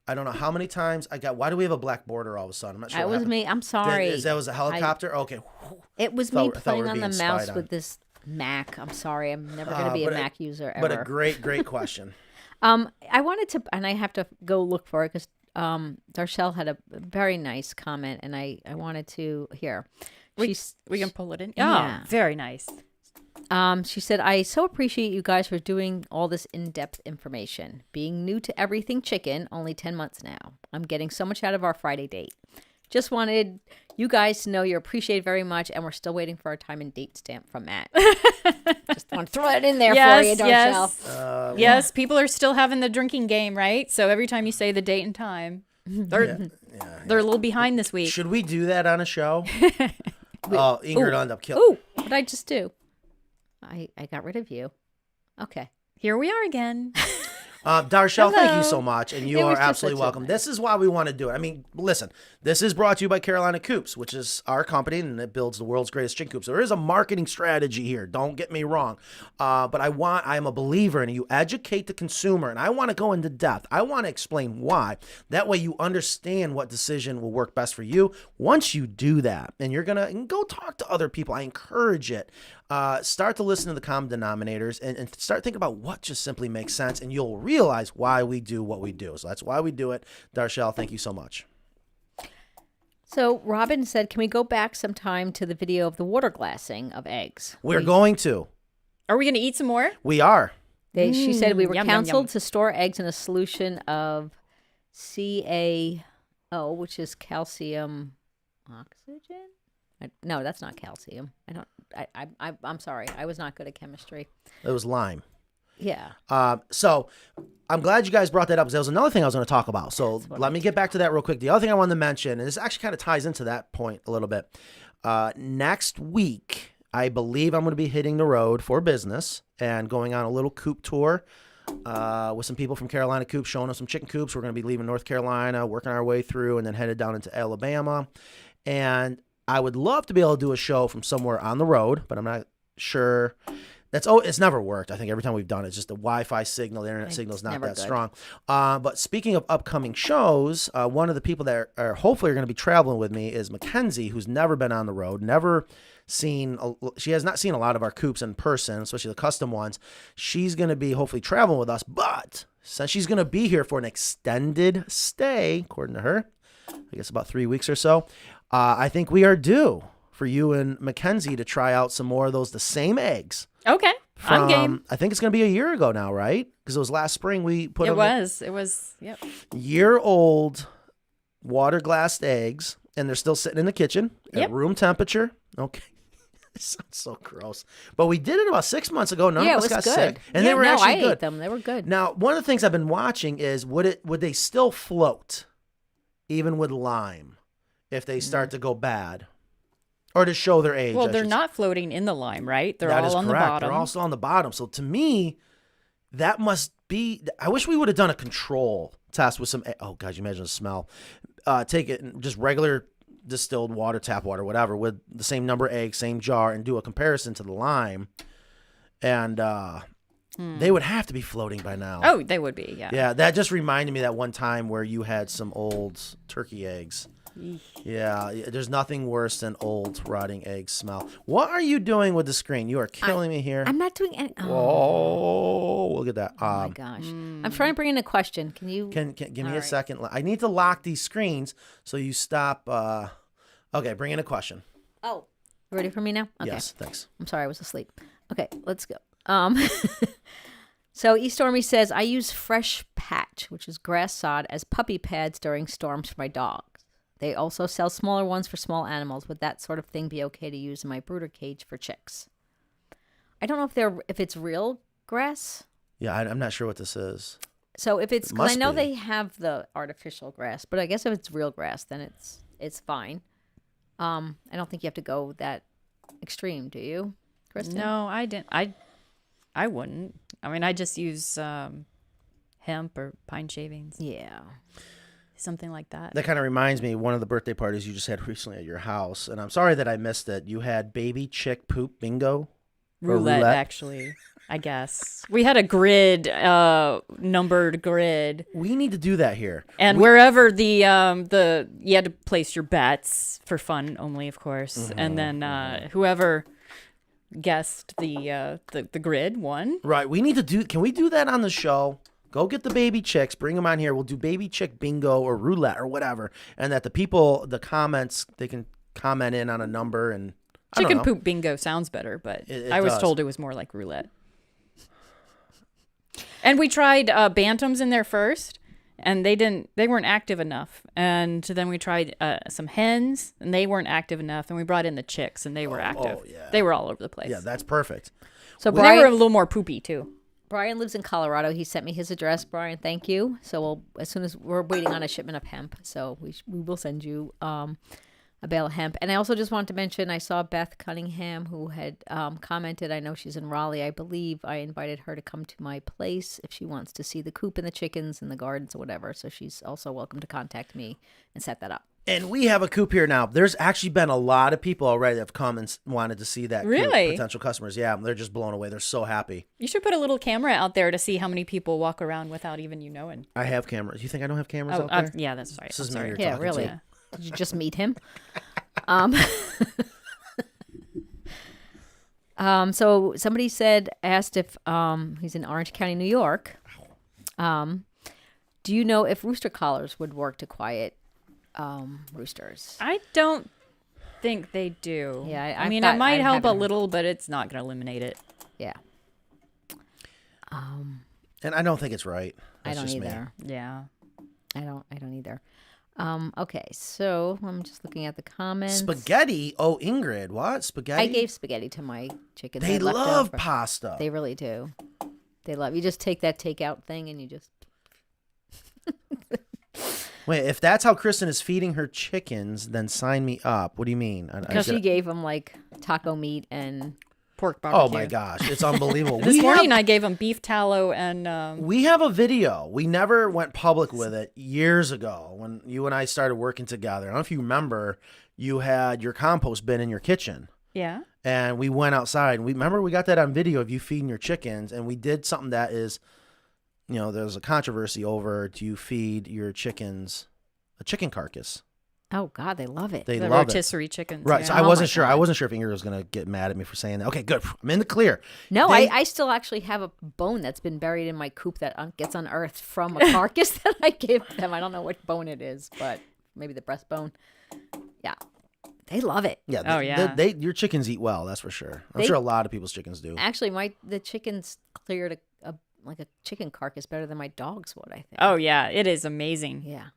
I don't know how many times I got. Why do we have a black border all of a sudden? I'm not sure. That what was happened. me. I'm sorry. That was a helicopter? Okay. It was Thought- me thought we playing were on the being mouse spied on. with this Mac. I'm sorry. I'm never going to be a but Mac user ever. But a great question. I wanted to, and I have to go look for it because Darshell had a very nice comment, and I wanted to hear. We can pull it in. Yeah. Oh, very nice. She said, I so appreciate you guys for doing all this in-depth information. Being new to everything chicken, only 10 months now. I'm getting so much out of our Friday date. Just wanted you guys to know you're appreciated very much, and we're still waiting for our time and date stamp from Matt. Just want to throw it in there for you, Darshell. Yes, people are still having the drinking game, right? So every time you say the date and time, they're a little behind this week. Should we do that on a show? Oh, Ingrid will end up killing. Ooh, what did I just do? I got rid of you. Okay. Here we are again. Darshell, thank you Hello. so much, and you It was are just absolutely such a welcome. nice- This is why we want to do it. I mean, listen, this is brought to you by Carolina Coops, which is our company, and it builds the world's greatest chicken coops. So there is a marketing strategy here. Don't get me wrong, but I'm a believer in it. You educate the consumer, and I want to go into depth. I want to explain why. That way, you understand what decision will work best for you. Once you do that, and you're gonna go talk to other people, I encourage it. Start to listen to the common denominators and start thinking about what just simply makes sense, and you'll realize why we do what we do. So that's why we do it. Darshell, thank you so much. So Robin said, can we go back sometime to the video of the water glassing of eggs? We're going to. Are we going to eat some more? We are. She said we were yum, yum, counseled yum. to store eggs in a solution of CaO, which is calcium oxygen. No, that's not calcium. I'm sorry. I was not good at chemistry. It was lime. Yeah. So I'm glad you guys brought that up because that was another thing I was going to talk about. So let me get back to that real quick. The other thing I wanted to mention, and this actually kind of ties into that point a little bit. Next week, I believe I'm going to be hitting the road for business and going on a little coop tour with some people from Carolina Coop, showing us some chicken coops. We're going to be leaving North Carolina, working our way through, and then headed down into Alabama. And I would love to be able to do a show from somewhere on the road, but I'm not sure. It's never worked. I think every time we've done it, it's just the Wi-Fi signal, the internet signal is not that strong. But speaking of upcoming shows, one of the people that are hopefully going to be traveling with me is Mackenzie, who's never been on the road, she has not seen a lot of our coops in person, especially the custom ones. She's going to be hopefully traveling with us, but since she's going to be here for an extended stay, according to her, I guess about 3 weeks or so, I think we are due for you and Mackenzie to try out some more of the same eggs. Okay, I'm game. I think it's going to be a year ago now, right? Because it was last spring we put It them. was, yep. Year-old water glassed eggs, and they're still sitting in the kitchen at room temperature. Okay. It sounds so gross. But we did it about 6 months ago. None of us got sick. And they were actually good. I ate them. They were good. Now, one of the things I've been watching is would they still float, even with lime, if they start to go bad? Or to show their age. Well, they're not floating in the lime, right? They're That all is on correct. the bottom. They're also on the bottom. So to me, that must be. I wish we would have done a control test with some. Oh God, you imagine the smell. Take it and just regular distilled water, tap water, whatever, with the same number of eggs, same jar, and do a comparison to the lime, and they would have to be floating by now. Oh, they would be. Yeah. Yeah, that just reminded me that one time where you had some old turkey eggs. Yeah, there's nothing worse than old rotting egg smell. What are you doing with the screen? You are killing me here. I'm not doing any. Oh, look at that. Oh my gosh. I'm trying to bring in a question. Can you? Can give me a second? I need to lock these screens so you stop. Okay, bring in a question. Oh, ready for me now? Okay. Yes, thanks. I'm sorry, I was asleep. Okay, let's go. So E Stormy says, I use Fresh Patch, which is grass sod, as puppy pads during storms for my dogs. They also sell smaller ones for small animals. Would that sort of thing be okay to use in my brooder cage for chicks? I don't know if it's real grass. Yeah, I'm not sure what this is. So if it's, because I know be. they have the artificial grass, but I guess if it's real grass, then it's fine. I don't think you have to go that extreme, do you, Kristen? No, I didn't. I wouldn't. I mean, I just use hemp or pine shavings. Yeah. Something like that. That kind of reminds me, one of the birthday parties you just had recently at your house, and I'm sorry that I missed it. You had baby chick poop bingo? Roulette, actually, I guess. We had a grid, numbered grid. We need to do that here. And wherever you had to place your bets for fun only, of course. And then whoever guessed the grid won. Right. We need to do. Can we do that on the show? Go get the baby chicks, bring them on here. We'll do baby chick bingo or roulette or whatever, and that the comments, they can comment in on a number and. Chicken poop bingo sounds better, but I was told it was more like roulette. And we tried bantams in there first, and they weren't active enough. And then we tried some hens, and they weren't active enough. And we brought in the chicks, and they were active. Oh, yeah. They were all over the place. Yeah, that's perfect. So they were a little more poopy too. Brian lives in Colorado. He sent me his address. Brian, thank you. So as soon as we're waiting on a shipment of hemp, so we will send you a bale of hemp. And I also just wanted to mention, I saw Beth Cunningham, who had commented. I know she's in Raleigh. I believe I invited her to come to my place if she wants to see the coop and the chickens and the gardens or whatever. So she's also welcome to contact me and set that up. And we have a coop here now. There's actually been a lot of people already that have come and wanted to see that Really? coop, potential customers. Yeah, they're just blown away. They're so happy. You should put a little camera out there to see how many people walk around without even you knowing. I have cameras. You think I don't have cameras out there? Yeah, that's right. This is I'm me sorry. you're Yeah, talking really. to. Did you just meet him? So somebody asked if he's in Orange County, New York. Do you know if rooster collars would work to quiet roosters? I don't think they do. Yeah, I mean, it might help a little, but it's not going to eliminate it. Yeah. And I don't think it's right. I That's don't just me. either. Yeah. I don't either. Okay, so I'm just looking at the comments. Spaghetti? Oh, Ingrid, what? Spaghetti? I gave spaghetti to my chickens. They I left love over. pasta. They really do. They love you. Just take that takeout thing and you just. Wait, if that's how Kristen is feeding her chickens, then sign me up. What do you mean? Because she gave them like taco meat and Pork barbecue. Oh my gosh, it's unbelievable. This morning I gave him beef tallow and. We have a video. We never went public with it years ago when you and I started working together. I don't know if you remember, you had your compost bin in your kitchen. Yeah. And we went outside. And we got that on video of you feeding your chickens. And we did something that is, there's a controversy over, do you feed your chickens a chicken carcass? oh god, they love it. They The love rotisserie chickens. Right. Yeah. So I Oh wasn't my sure. God. I wasn't sure if Ingrid was going to get mad at me for saying that. Okay, good. I'm in the clear. No, They- I still actually have a bone that's been buried in my coop that gets unearthed from a carcass that I gave them. I don't know what bone it is, but maybe the breastbone. Yeah, they love it. Yeah. Oh, yeah. Your chickens eat well. That's for sure. I'm They- sure a lot of people's chickens do. Actually, the chickens cleared a chicken carcass better than my dogs would. I think. Oh yeah, it is amazing. Yeah.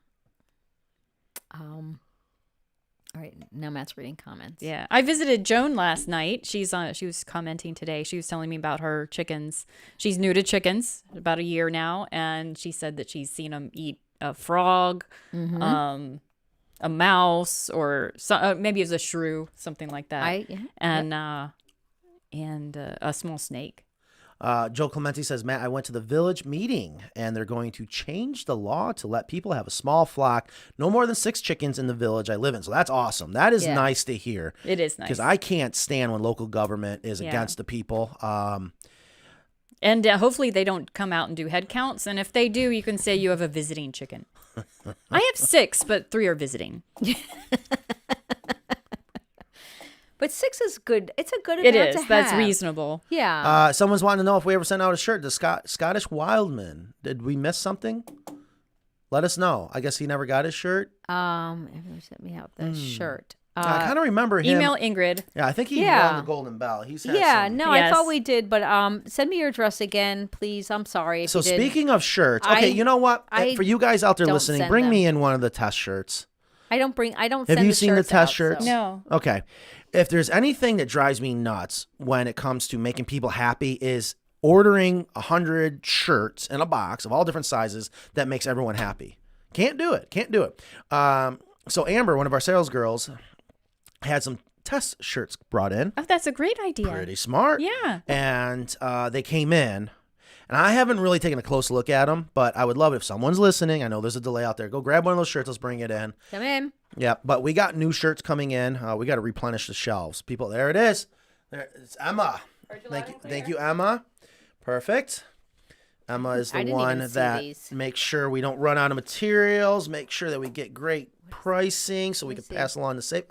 All right, now Matt's reading comments. Yeah, I visited Joan last night. She was commenting today. She was telling me about her chickens. She's new to chickens, about a year now, and she said that she's seen them eat a frog, a mouse, or maybe it was a shrew, something like that, and a small snake. Joe Clementi says, Matt, I went to the village meeting and they're going to change the law to let people have a small flock, no more than 6 chickens in the village I live in. So that's awesome. That is nice to hear. It is nice. Because I can't stand when local government is against the people. And hopefully they don't come out and do head counts. And if they do, you can say you have a visiting chicken. I have 6, but 3 are visiting. But 6 is good. It's a good It amount is. to have. That's reasonable. Yeah. Someone's wanting to know if we ever sent out a shirt. The Scottish Wildman. Did we miss something? Let us know. I guess he never got his shirt. Everyone sent me out the shirt. I kind of remember him. Email Ingrid. Yeah, I think he Yeah. won the Golden Bell. He's had Yeah, some- no, I Yes. thought we did, but send me your address again, please. I'm sorry. If So you did. speaking of shirts, okay, you know what? For you guys out there don't listening, send bring them. me in one of the test shirts. I don't Have send you the seen the shirts test out, shirts? so- No. Okay. If there's anything that drives me nuts when it comes to making people happy is ordering 100 shirts in a box of all different sizes that makes everyone happy. Can't do it. So Amber, one of our sales girls, had some test shirts brought in. Oh, that's a great idea. Pretty smart. Yeah. And they came in. And I haven't really taken a close look at them, but I would love it if someone's listening. I know there's a delay out there. Go grab one of those shirts. Let's bring it in. Come in. Yeah, but we got new shirts coming in. We got to replenish the shelves. People, there it is. There, it's Emma. Thank you, Emma. Perfect. Emma is the I didn't one even see that these. makes sure we don't run out of materials, make sure that we get great pricing so we can see. pass along the save.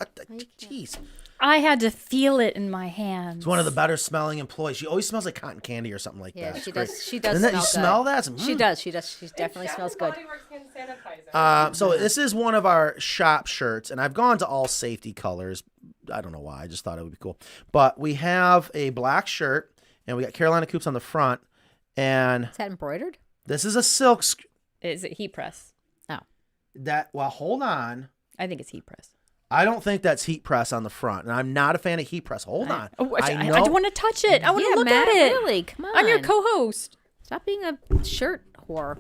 Jeez. I had to feel it in my hands. It's one of the better smelling employees. She always smells like cotton candy or something like Yeah, that. It's she great. does. She does. Doesn't that, you smell smell that? She does. She does. She definitely smells good. So this is one of our shop shirts, and I've gone to all safety colors. I don't know why. I just thought it would be cool. But we have a black shirt, and we got Carolina Coops on the front, and Is that embroidered? this is a silk. Is it heat press? Oh. Well, hold on. I think it's heat press. I don't think that's heat press on the front, and I'm not a fan of heat press. Hold on. I know. don't want to touch it. I want to Yeah, look Matt, at it. really? Come on. I'm your co-host. Stop being a shirt whore.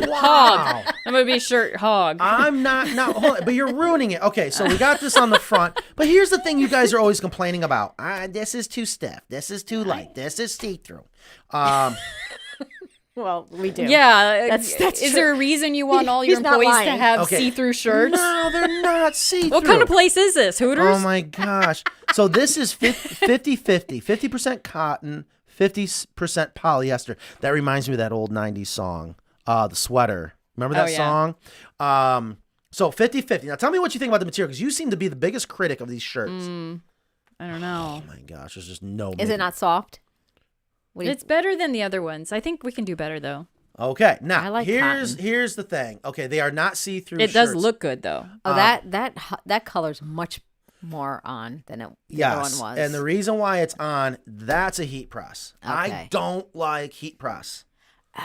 Wow. I'm gonna be a shirt hog. I'm not. Hold on, but you're ruining it. Okay, so we got this on the front, but here's the thing: you guys are always complaining about. This is too stiff. This is too light. This is see-through. Well, we do. Yeah, That's is true. there a reason you want all your He's not employees to lying. have Okay. see-through shirts? No, they're not see-through. What kind of place is this? Hooters? Oh my gosh! So this is 50-50, 50% cotton, 50% polyester. That reminds me of that old '90s song, "The Sweater." Remember that Oh, yeah. song? So 50-50. Now tell me what you think about the material, because you seem to be the biggest critic of these shirts. I don't know. Oh my gosh, there's just no. Is it not soft? What do you- It's better than the other ones. I think we can do better though. Okay, now I like here's cotton. here's the thing. Okay, they are not see-through. It does shirts. look good though. Oh, that color's much more on than the other Yes, one was. and the reason why it's on, that's a heat press. I Okay. don't like heat press.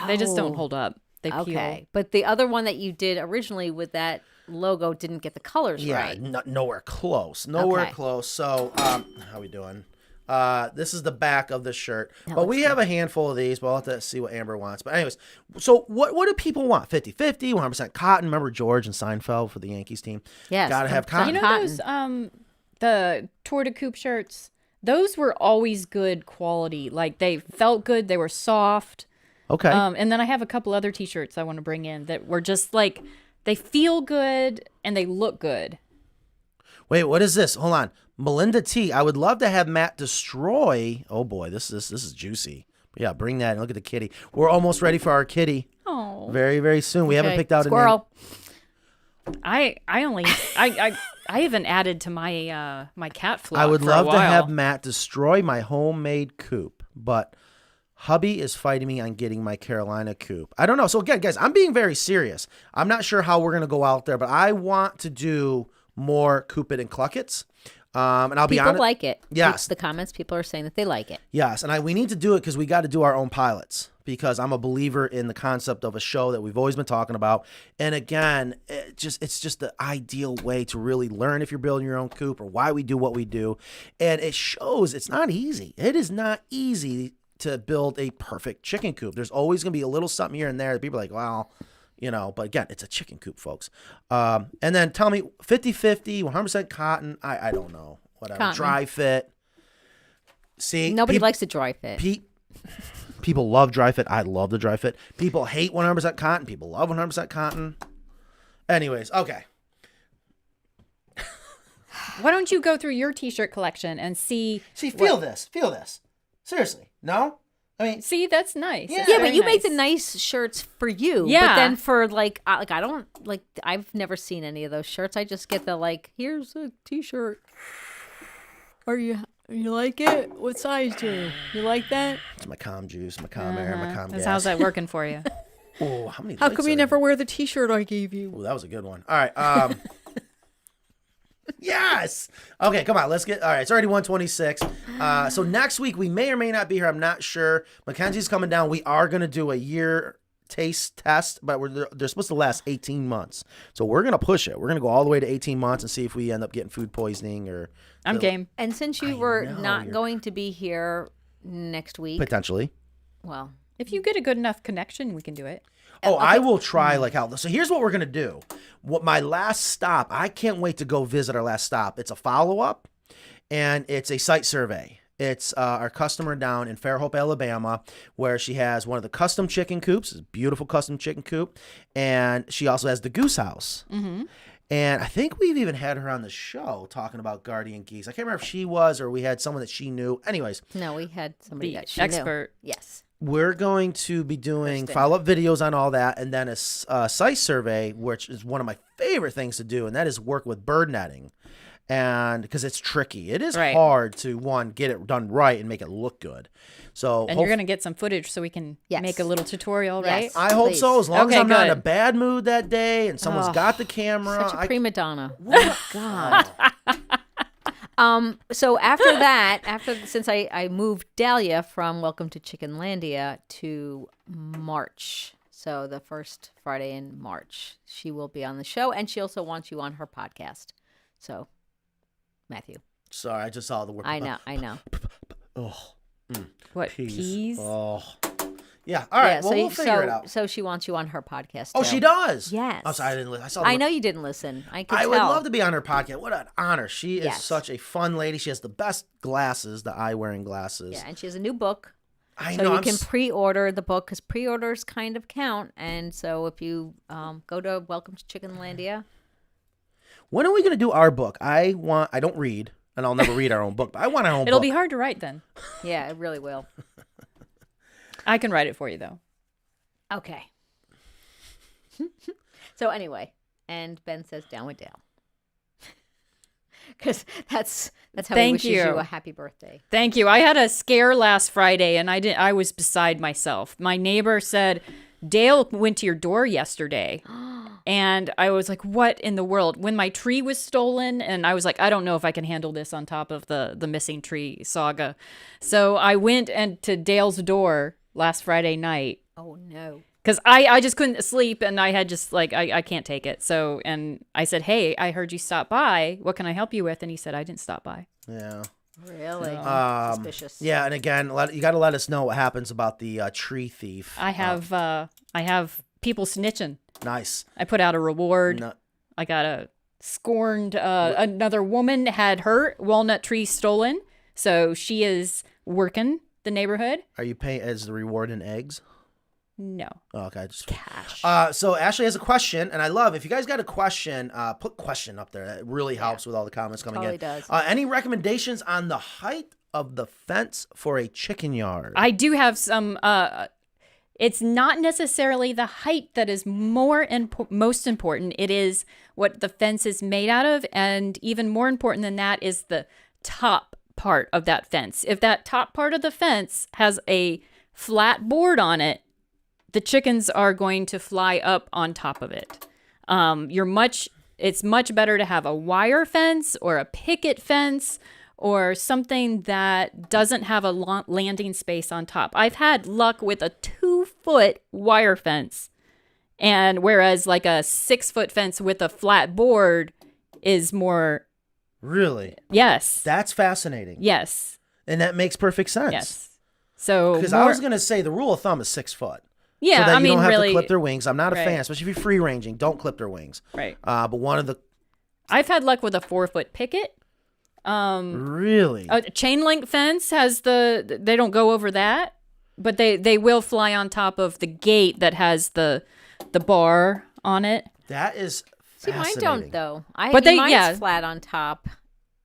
They just don't Oh, hold up. They peel. Okay, but the other one that you did originally with that logo didn't get the colors Yeah, right. nowhere close. Nowhere Okay. close. So, how we doing? This is the back of the shirt. That But we looks have a handful of these, but I'll have to see what Amber wants. But anyways, so what do people want? 50-50, 100% cotton. Remember George and Seinfeld for the Yankees team? Yes. Gotta have cotton. You know those the Tour de Coop shirts? Those were always good quality. Like they felt good. They were soft. Okay. And then I have a couple other T-shirts I want to bring in that were just like they feel good and they look good. Wait, what is this? Hold on. Melinda T. I would love to have Matt destroy. Oh boy, this is juicy. But yeah, bring that and look at the kitty. We're almost ready for our kitty. Oh, Very, very soon. We haven't Okay. picked out Squirrel. a name. I haven't added to my my cat flock. I would for a love to while. have Matt destroy my homemade coop, but hubby is fighting me on getting my Carolina coop. I don't know. So again, guys, I'm being very serious. I'm not sure how we're gonna go out there, but I want to do more Coop It and Cluck It's. And I'll be People honest. like it. Yes. The comments, people are saying that they like it. Yes, and we need to do it because we got to do our own pilots because I'm a believer in the concept of a show that we've always been talking about. And again, it's just the ideal way to really learn if you're building your own coop or why we do what we do. And it shows it's not easy. It is not easy to build a perfect chicken coop. There's always going to be a little something here and there that people are like, well, you know, but again, it's a chicken coop, folks. And then tell me 50-50, 100% cotton. I don't know. Whatever. Cotton. Dry fit. See, Nobody likes a dry fit. People love dry fit. I love the dry fit. People hate 100% cotton. People love 100% cotton. Anyways, okay. Why don't you go through your T-shirt collection and see? Feel this. Feel this. Seriously. No? I mean, See, that's nice. Yeah. That's Yeah, very but you make the nice. nice shirts for you. But Yeah. then for like I don't like I've never seen any of those shirts. I just get the like, here's a T-shirt. Are you like it? What size do you like that? it's my calm juice, my calm air, my calm gas. How's that working for you? Oh, how many How likes come are you there? never wear the T-shirt I gave you? Oh, that was a good one. All right. Yes. Okay, come on. Let's get. All right, it's already 1:26. So next week we may or may not be here. I'm not sure. Mackenzie's coming down. We are going to do a year taste test, but they're supposed to last 18 months. So we're going to push it. We're going to go all the way to 18 months and see if we end up getting food poisoning or I'm game. And since you I were know, not you're- going to be here next week, potentially. well, If you get a good enough connection, we can do it. Oh, I will try like how. So here's what we're gonna do. What my last stop? I can't wait to go visit our last stop. It's a follow up, and it's a site survey. It's our customer down in Fairhope, Alabama, where she has one of the custom chicken coops. It's a beautiful custom chicken coop, and she also has the goose house. Mm-hmm. And I think we've even had her on the show talking about guardian geese. I can't remember if she was or we had someone that she knew. Anyways, no, we had somebody The that she knew. expert. Yes. we're going to be doing Kristen. follow-up videos on all that, and then a site survey, which is one of my favorite things to do, and that is work with bird netting. And because it's tricky, it is Right. hard to get it done right and make it look good. So And you're going to get some footage so we can Yes. make a little tutorial, right? Yes. I hope Please. so, as long as Okay, I'm not in a good. bad mood that day and someone's Oh, got the camera. Such a prima donna. What? God. So after that, since I moved Dahlia from Welcome to Chickenlandia to March, so the first Friday in March, she will be on the show, and she also wants you on her podcast. So, Matthew, Sorry, I just saw the word. I know. Oh, What, peas. peas? Oh, yeah. All right. Yeah, well, we'll figure it out. So she wants you on her podcast. Oh, too. she does. Yes. I'm sorry, I didn't. I saw. The I know you didn't listen. I can I tell. would love to be on her podcast. What an honor. She is Yes. such a fun lady. She has the best glasses, the eye-wearing glasses. Yeah, and she has a new book. I So know. you I'm can s- pre-order the book because pre-orders kind of count. And so if you go to Welcome to Chickenlandia, When are we going to do our book? I don't read, and I'll never read our own book, but I want our own It'll book. be hard to write then. yeah, it really will. I can write it for you, though. Okay. So anyway, and Ben says down with Dale. Because that's how he Thank wishes you. you a happy birthday. Thank you. I had a scare last Friday, and I was beside myself. My neighbor said, Dale went to your door yesterday. And I was like, what in the world? When my tree was stolen, and I was like, I don't know if I can handle this on top of the missing tree saga. So I went to Dale's door last Friday night. Oh no. Because I just couldn't sleep, and I had just like, I can't take it. And I said, hey, I heard you stop by. What can I help you with? And he said, I didn't stop by. Yeah. Really? Suspicious. Yeah, and again, you got to let us know what happens about the tree thief. I have people snitching. Nice. I put out a reward. No- I got a scorned. Another woman had her walnut tree stolen, so she is working the neighborhood. Are you paying as the reward in eggs? No. Oh, okay, just Cash. so Ashley has a question, and I love if you guys got a question, put question up there. That really helps with all the comments coming Totally in. does. Any recommendations on the height of the fence for a chicken yard? I do have some. It's not necessarily the height that is most important. It is what the fence is made out of, and even more important than that is the top part of that fence. If that top part of the fence has a flat board on it, the chickens are going to fly up on top of it. It's much better to have a wire fence or a picket fence or something that doesn't have a landing space on top. I've had luck with a 2-foot wire fence, and whereas like a 6-foot fence with a flat board is more. Really? Yes. That's fascinating. Yes. And that makes perfect sense. Yes. So Because I was going to say the rule of thumb is 6 foot. Yeah, so that I you mean, don't have really, to clip their wings. I'm not a right. fan, especially if you're free ranging. Don't clip their wings. Right. But one of the I've had luck with a 4-foot picket. really A chain link fence has they don't go over that, but they will fly on top of the gate that has the bar on it. that is See, mine fascinating. don't though. Mine's flat on top.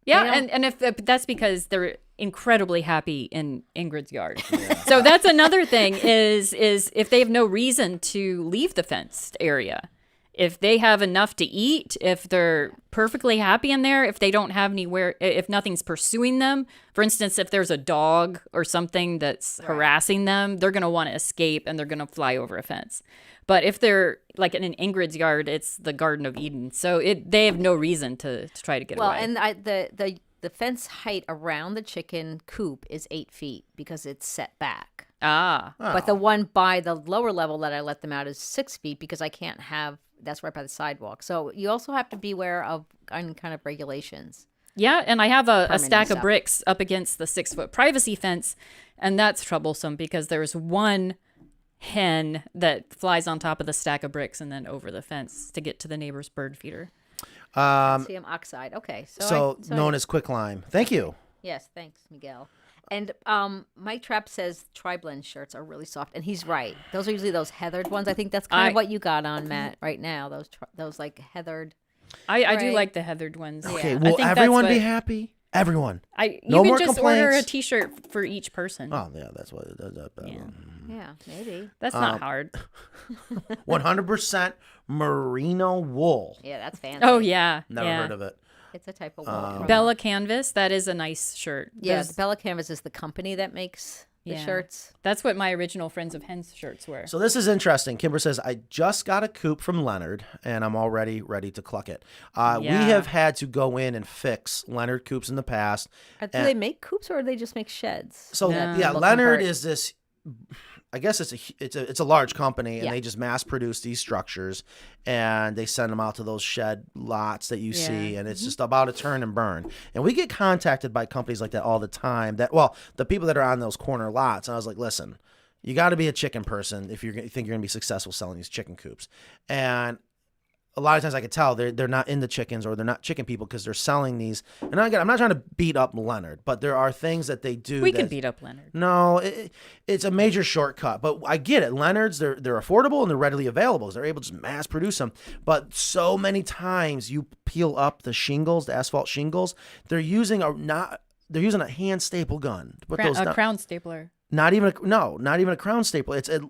Yeah, They don't- and if that's because they're incredibly happy in Ingrid's yard. So that's another thing is if they have no reason to leave the fenced area. If they have enough to eat, if they're perfectly happy in there, if they don't have anywhere, if nothing's pursuing them, for instance, if there's a dog or something that's harassing them, they're going to want to escape and they're going to fly over a fence. But if they're like in an Ingrid's yard, it's the Garden of Eden. So they have no reason to try to get away. Well, and the fence height around the chicken coop is 8 feet because it's set back. But the one by the lower level that I let them out is 6 feet because I can't have. That's right by the sidewalk. So you also have to be aware of kind of regulations. Yeah, and I have a Permanent stack of stuff. bricks up against the 6-foot privacy fence, and that's troublesome because there's one hen that flies on top of the stack of bricks and then over the fence to get to the neighbor's bird feeder. Calcium oxide. Okay. So I known as quicklime. Thank you. Yes, thanks, Miguel. And Mike Trapp says tri-blend shirts are really soft, and he's right. Those are usually those heathered ones. I think that's kind of what you got on, Matt, right now. Those like heathered. I do Right. like the heathered ones. Okay, I will think everyone that's be what- happy? Everyone. You No can more just order a complaints? T-shirt for each person. Oh yeah, that's what. Yeah. Yeah, maybe. That's not hard. 100% merino wool. Yeah, that's fancy. Oh yeah, Never yeah. heard of it. It's a type of wool. from- Bella Canvas, that is a nice shirt. Yeah, There's- the Bella Canvas is the company that makes the Yeah. shirts. That's what my original Friends of Hens shirts were. So this is interesting. Kimber says, I just got a coop from Leonard, and I'm already ready to cluck it. We Yeah. have had to go in and fix Leonard coops in the past. Do they make coops or do they just make sheds? So that yeah, people Leonard convert? is this. I guess it's a large company, and Yeah. they just mass produce these structures, and they send them out to those shed lots that you see, and it's just about a turn and burn. And we get contacted by companies like that all the time. The people that are on those corner lots, and I was like, listen, you got to be a chicken person if you think you're gonna be successful selling these chicken coops. And a lot of times I could tell they're not into chickens or they're not chicken people because they're selling these. And again, I'm not trying to beat up Leonard, but there are things that they do. We can beat up Leonard. No, it's a major shortcut. But I get it. Leonard's, they're affordable and they're readily available. They're able to just mass produce them. But so many times you peel up the shingles, the asphalt shingles, they're using a hand staple gun to put those A down. crown stapler. Not even a crown staple. It's a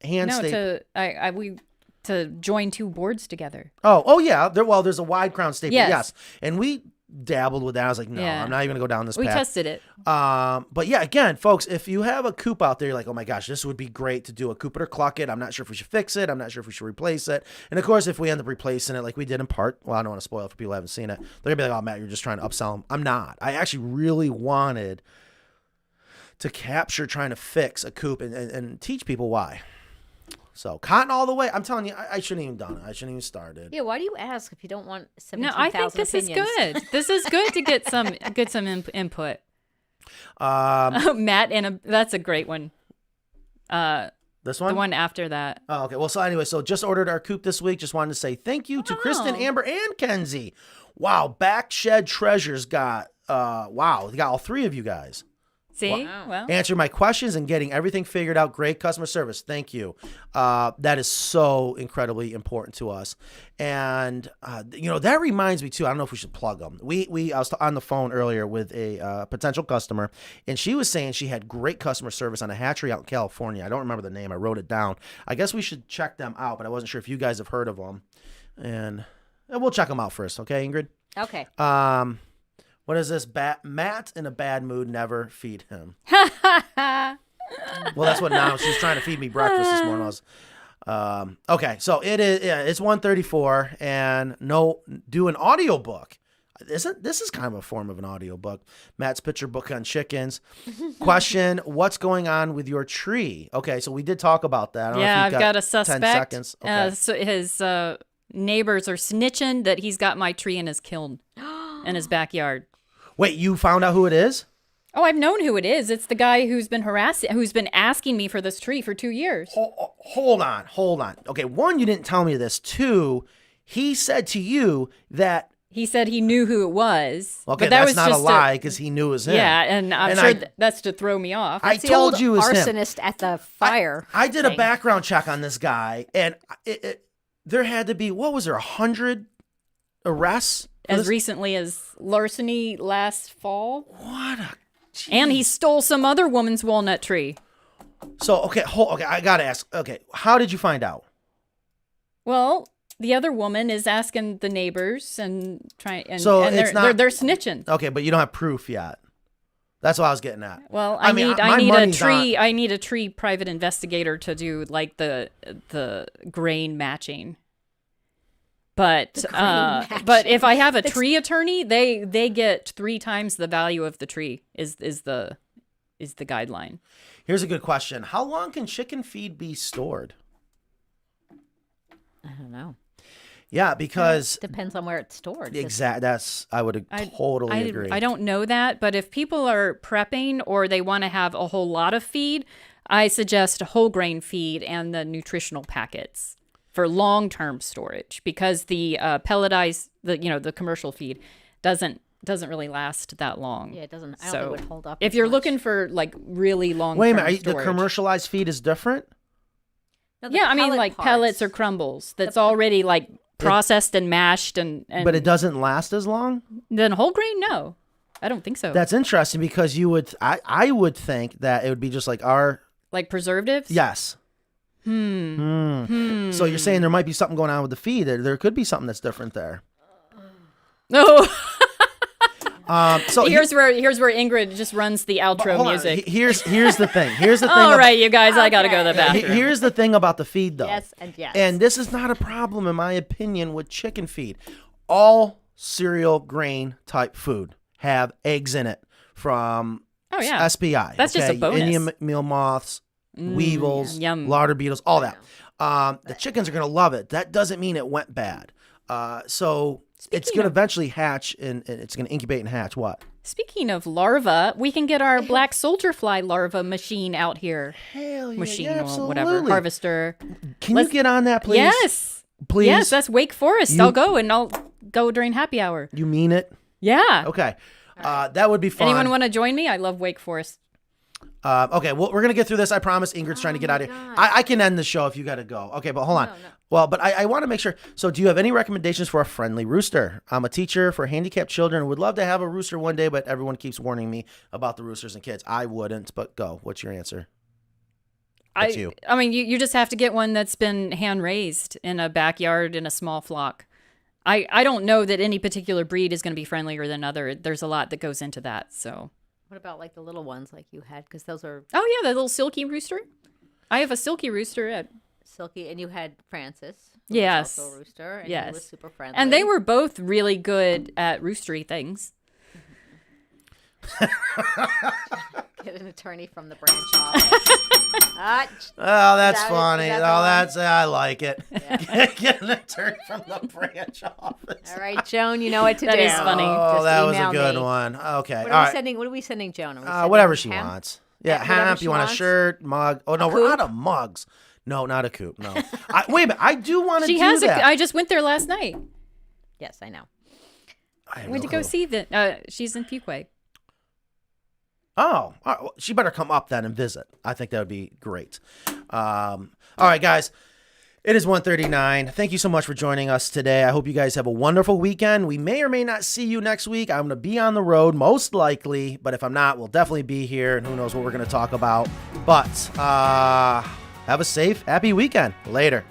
hand staple. To join two boards together. Oh yeah. There's a wide crown staple. Yes. Yes. And we dabbled with that. I was like, no, Yeah. I'm not even gonna go down this We path. tested it. But yeah, again, folks, if you have a coop out there, you're like, oh my gosh, this would be great to do a coop it or cluck it. I'm not sure if we should fix it. I'm not sure if we should replace it. And of course, if we end up replacing it like we did in part, well, I don't want to spoil it for people who haven't seen it. They're gonna be like, oh Matt, you're just trying to upsell them. I'm not. I actually really wanted to capture trying to fix a coop and teach people why. So cotton all the way. I'm telling you, I shouldn't even done it. I shouldn't even started. Yeah, why do you ask if you don't want 17,000 No, I think this opinions? is good. This is good to get some input. Matt, that's a great one. This one? The one after that. Oh, okay. Well, so anyway, just ordered our coop this week. Just wanted to say thank you to Kristen, Amber, and Kenzie. Wow, Backshed Treasures got, they got all three of you guys. See? Wow. Well, Answering my questions and getting everything figured out. Great customer service. Thank you. That is so incredibly important to us. And, that reminds me too, I don't know if we should plug them. I was on the phone earlier with a potential customer, and she was saying she had great customer service on a hatchery out in California. I don't remember the name. I wrote it down. I guess we should check them out, but I wasn't sure if you guys have heard of them. And we'll check them out first. Okay, Ingrid? Okay. What is this? Matt in a bad mood, never feed him. Well, that's what now she's trying to feed me breakfast this morning. Okay, so it is. Yeah, it's 1:34, and do an audiobook. This is kind of a form of an audiobook. Matt's picture book on chickens. Question: what's going on with your tree? Okay, so we did talk about that. I don't know if yeah, you've I've got a suspect. 10 seconds. Okay. So his neighbors are snitching that he's got my tree in his kiln in his backyard. Wait, you found out who it is? Oh, I've known who it is. It's the guy who's been asking me for this tree for 2 years. Hold on. Okay, one, you didn't tell me this. Two, he said to you that he said he knew who it was. Okay, but that that's was not a just lie because he knew it was him. Yeah, and I'm sure that's to throw me off. I The told old you it was him. arsonist at the fire. I did a thing. background check on this guy, and there had to be, 100 arrests? As recently as larceny last fall. What a... And he stole some other woman's walnut tree. So, okay, I gotta ask. Okay, how did you find out? Well, the other woman is asking the neighbors and they're snitching. Okay, but you don't have proof yet. That's what I was getting at. Well, I need a tree private investigator to do like the grain matching. But if I have a tree attorney, they get 3 times the value of the tree is the guideline. Here's a good question. How long can chicken feed be stored? I don't know. Yeah, because Depends on where it's stored. exact. I would totally agree. I don't know that, but if people are prepping or they want to have a whole lot of feed, I suggest whole grain feed and the nutritional packets for long-term storage, because the pelletized, the commercial feed doesn't really last that long. Yeah, it doesn't. I don't think it would hold up. If as you're much. looking for like really long, Wait a minute, the storage. commercialized feed is different? No, the Yeah, I mean pellet like parts. pellets or crumbles that's already like processed and mashed and But it doesn't last as long? then whole grain, no, I don't think so. That's interesting because I would think that it would be just like our... Like preservatives. Yes. So you're saying there might be something going on with the feed. There could be something that's different there. No. So here's where Ingrid just runs the outro hold on. music. Here's the thing. Here's the thing. All right, you guys, I gotta go to the bathroom. Here's the thing about the feed, though. Yes and yes. And this is not a problem, in my opinion, with chicken feed. All cereal grain type food have eggs in it from SPI. That's just a bonus. Indian meal moths, weevils, yum. larder beetles, all that. The chickens are going to love it. That doesn't mean it went bad. So it's going to eventually hatch, and it's going to incubate and hatch. What? Speaking of larva, we can get our black soldier fly larva machine out here. Hell yeah, Machine yeah, or whatever, absolutely. harvester. Can you get on that, please? Yes. Please. Yes, that's Wake Forest. I'll go, and I'll go during happy hour. You mean it? Yeah. Okay. That would be fun. Anyone want to join me? I love Wake Forest. Okay, well, we're going to get through this. I promise. Ingrid's trying to get out of here. I can end the show if you got to go. Okay, but hold on. No. Well, but I want to make sure. So do you have any recommendations for a friendly rooster? I'm a teacher for handicapped children. Would love to have a rooster one day, but everyone keeps warning me about the roosters and kids. I wouldn't, but go. What's your answer? That's you. I mean, you just have to get one that's been hand-raised in a backyard in a small flock. I don't know that any particular breed is going to be friendlier than other. There's a lot that goes into that, so... What about like the little ones like you had? Because those are Oh, yeah, the little silky rooster. I have a silky rooster at... silky, and you had Francis. Who Yes. was also a rooster, and Yes. he was super friendly. And they were both really good at roostery things. Get an attorney from the branch office. Oh, that's Is that- funny. is that Oh, the one? that's I like it. Get an attorney from the branch office. All right, Joan, you know what to That do. is funny. Oh, Just that was a email good me. one. Okay, What all are we right. sending? What are we sending Joan? Are we sending Whatever she hemp? wants. Yeah, whatever hemp. she You want a wants? shirt, mug? Oh no, we're Coop? out of mugs. No, not a coop. No. Wait a minute. I do want to She do has that. I just went there last night. Yes, I know. I have Went no to go clue. see the. She's in Fuquay. Oh, all right, well, she better come up then and visit. I think that would be great. All right, guys. It is 1:39. Thank you so much for joining us today. I hope you guys have a wonderful weekend. We may or may not see you next week. I'm going to be on the road, most likely. But if I'm not, we'll definitely be here. And who knows what we're going to talk about. But have a safe, happy weekend. Later.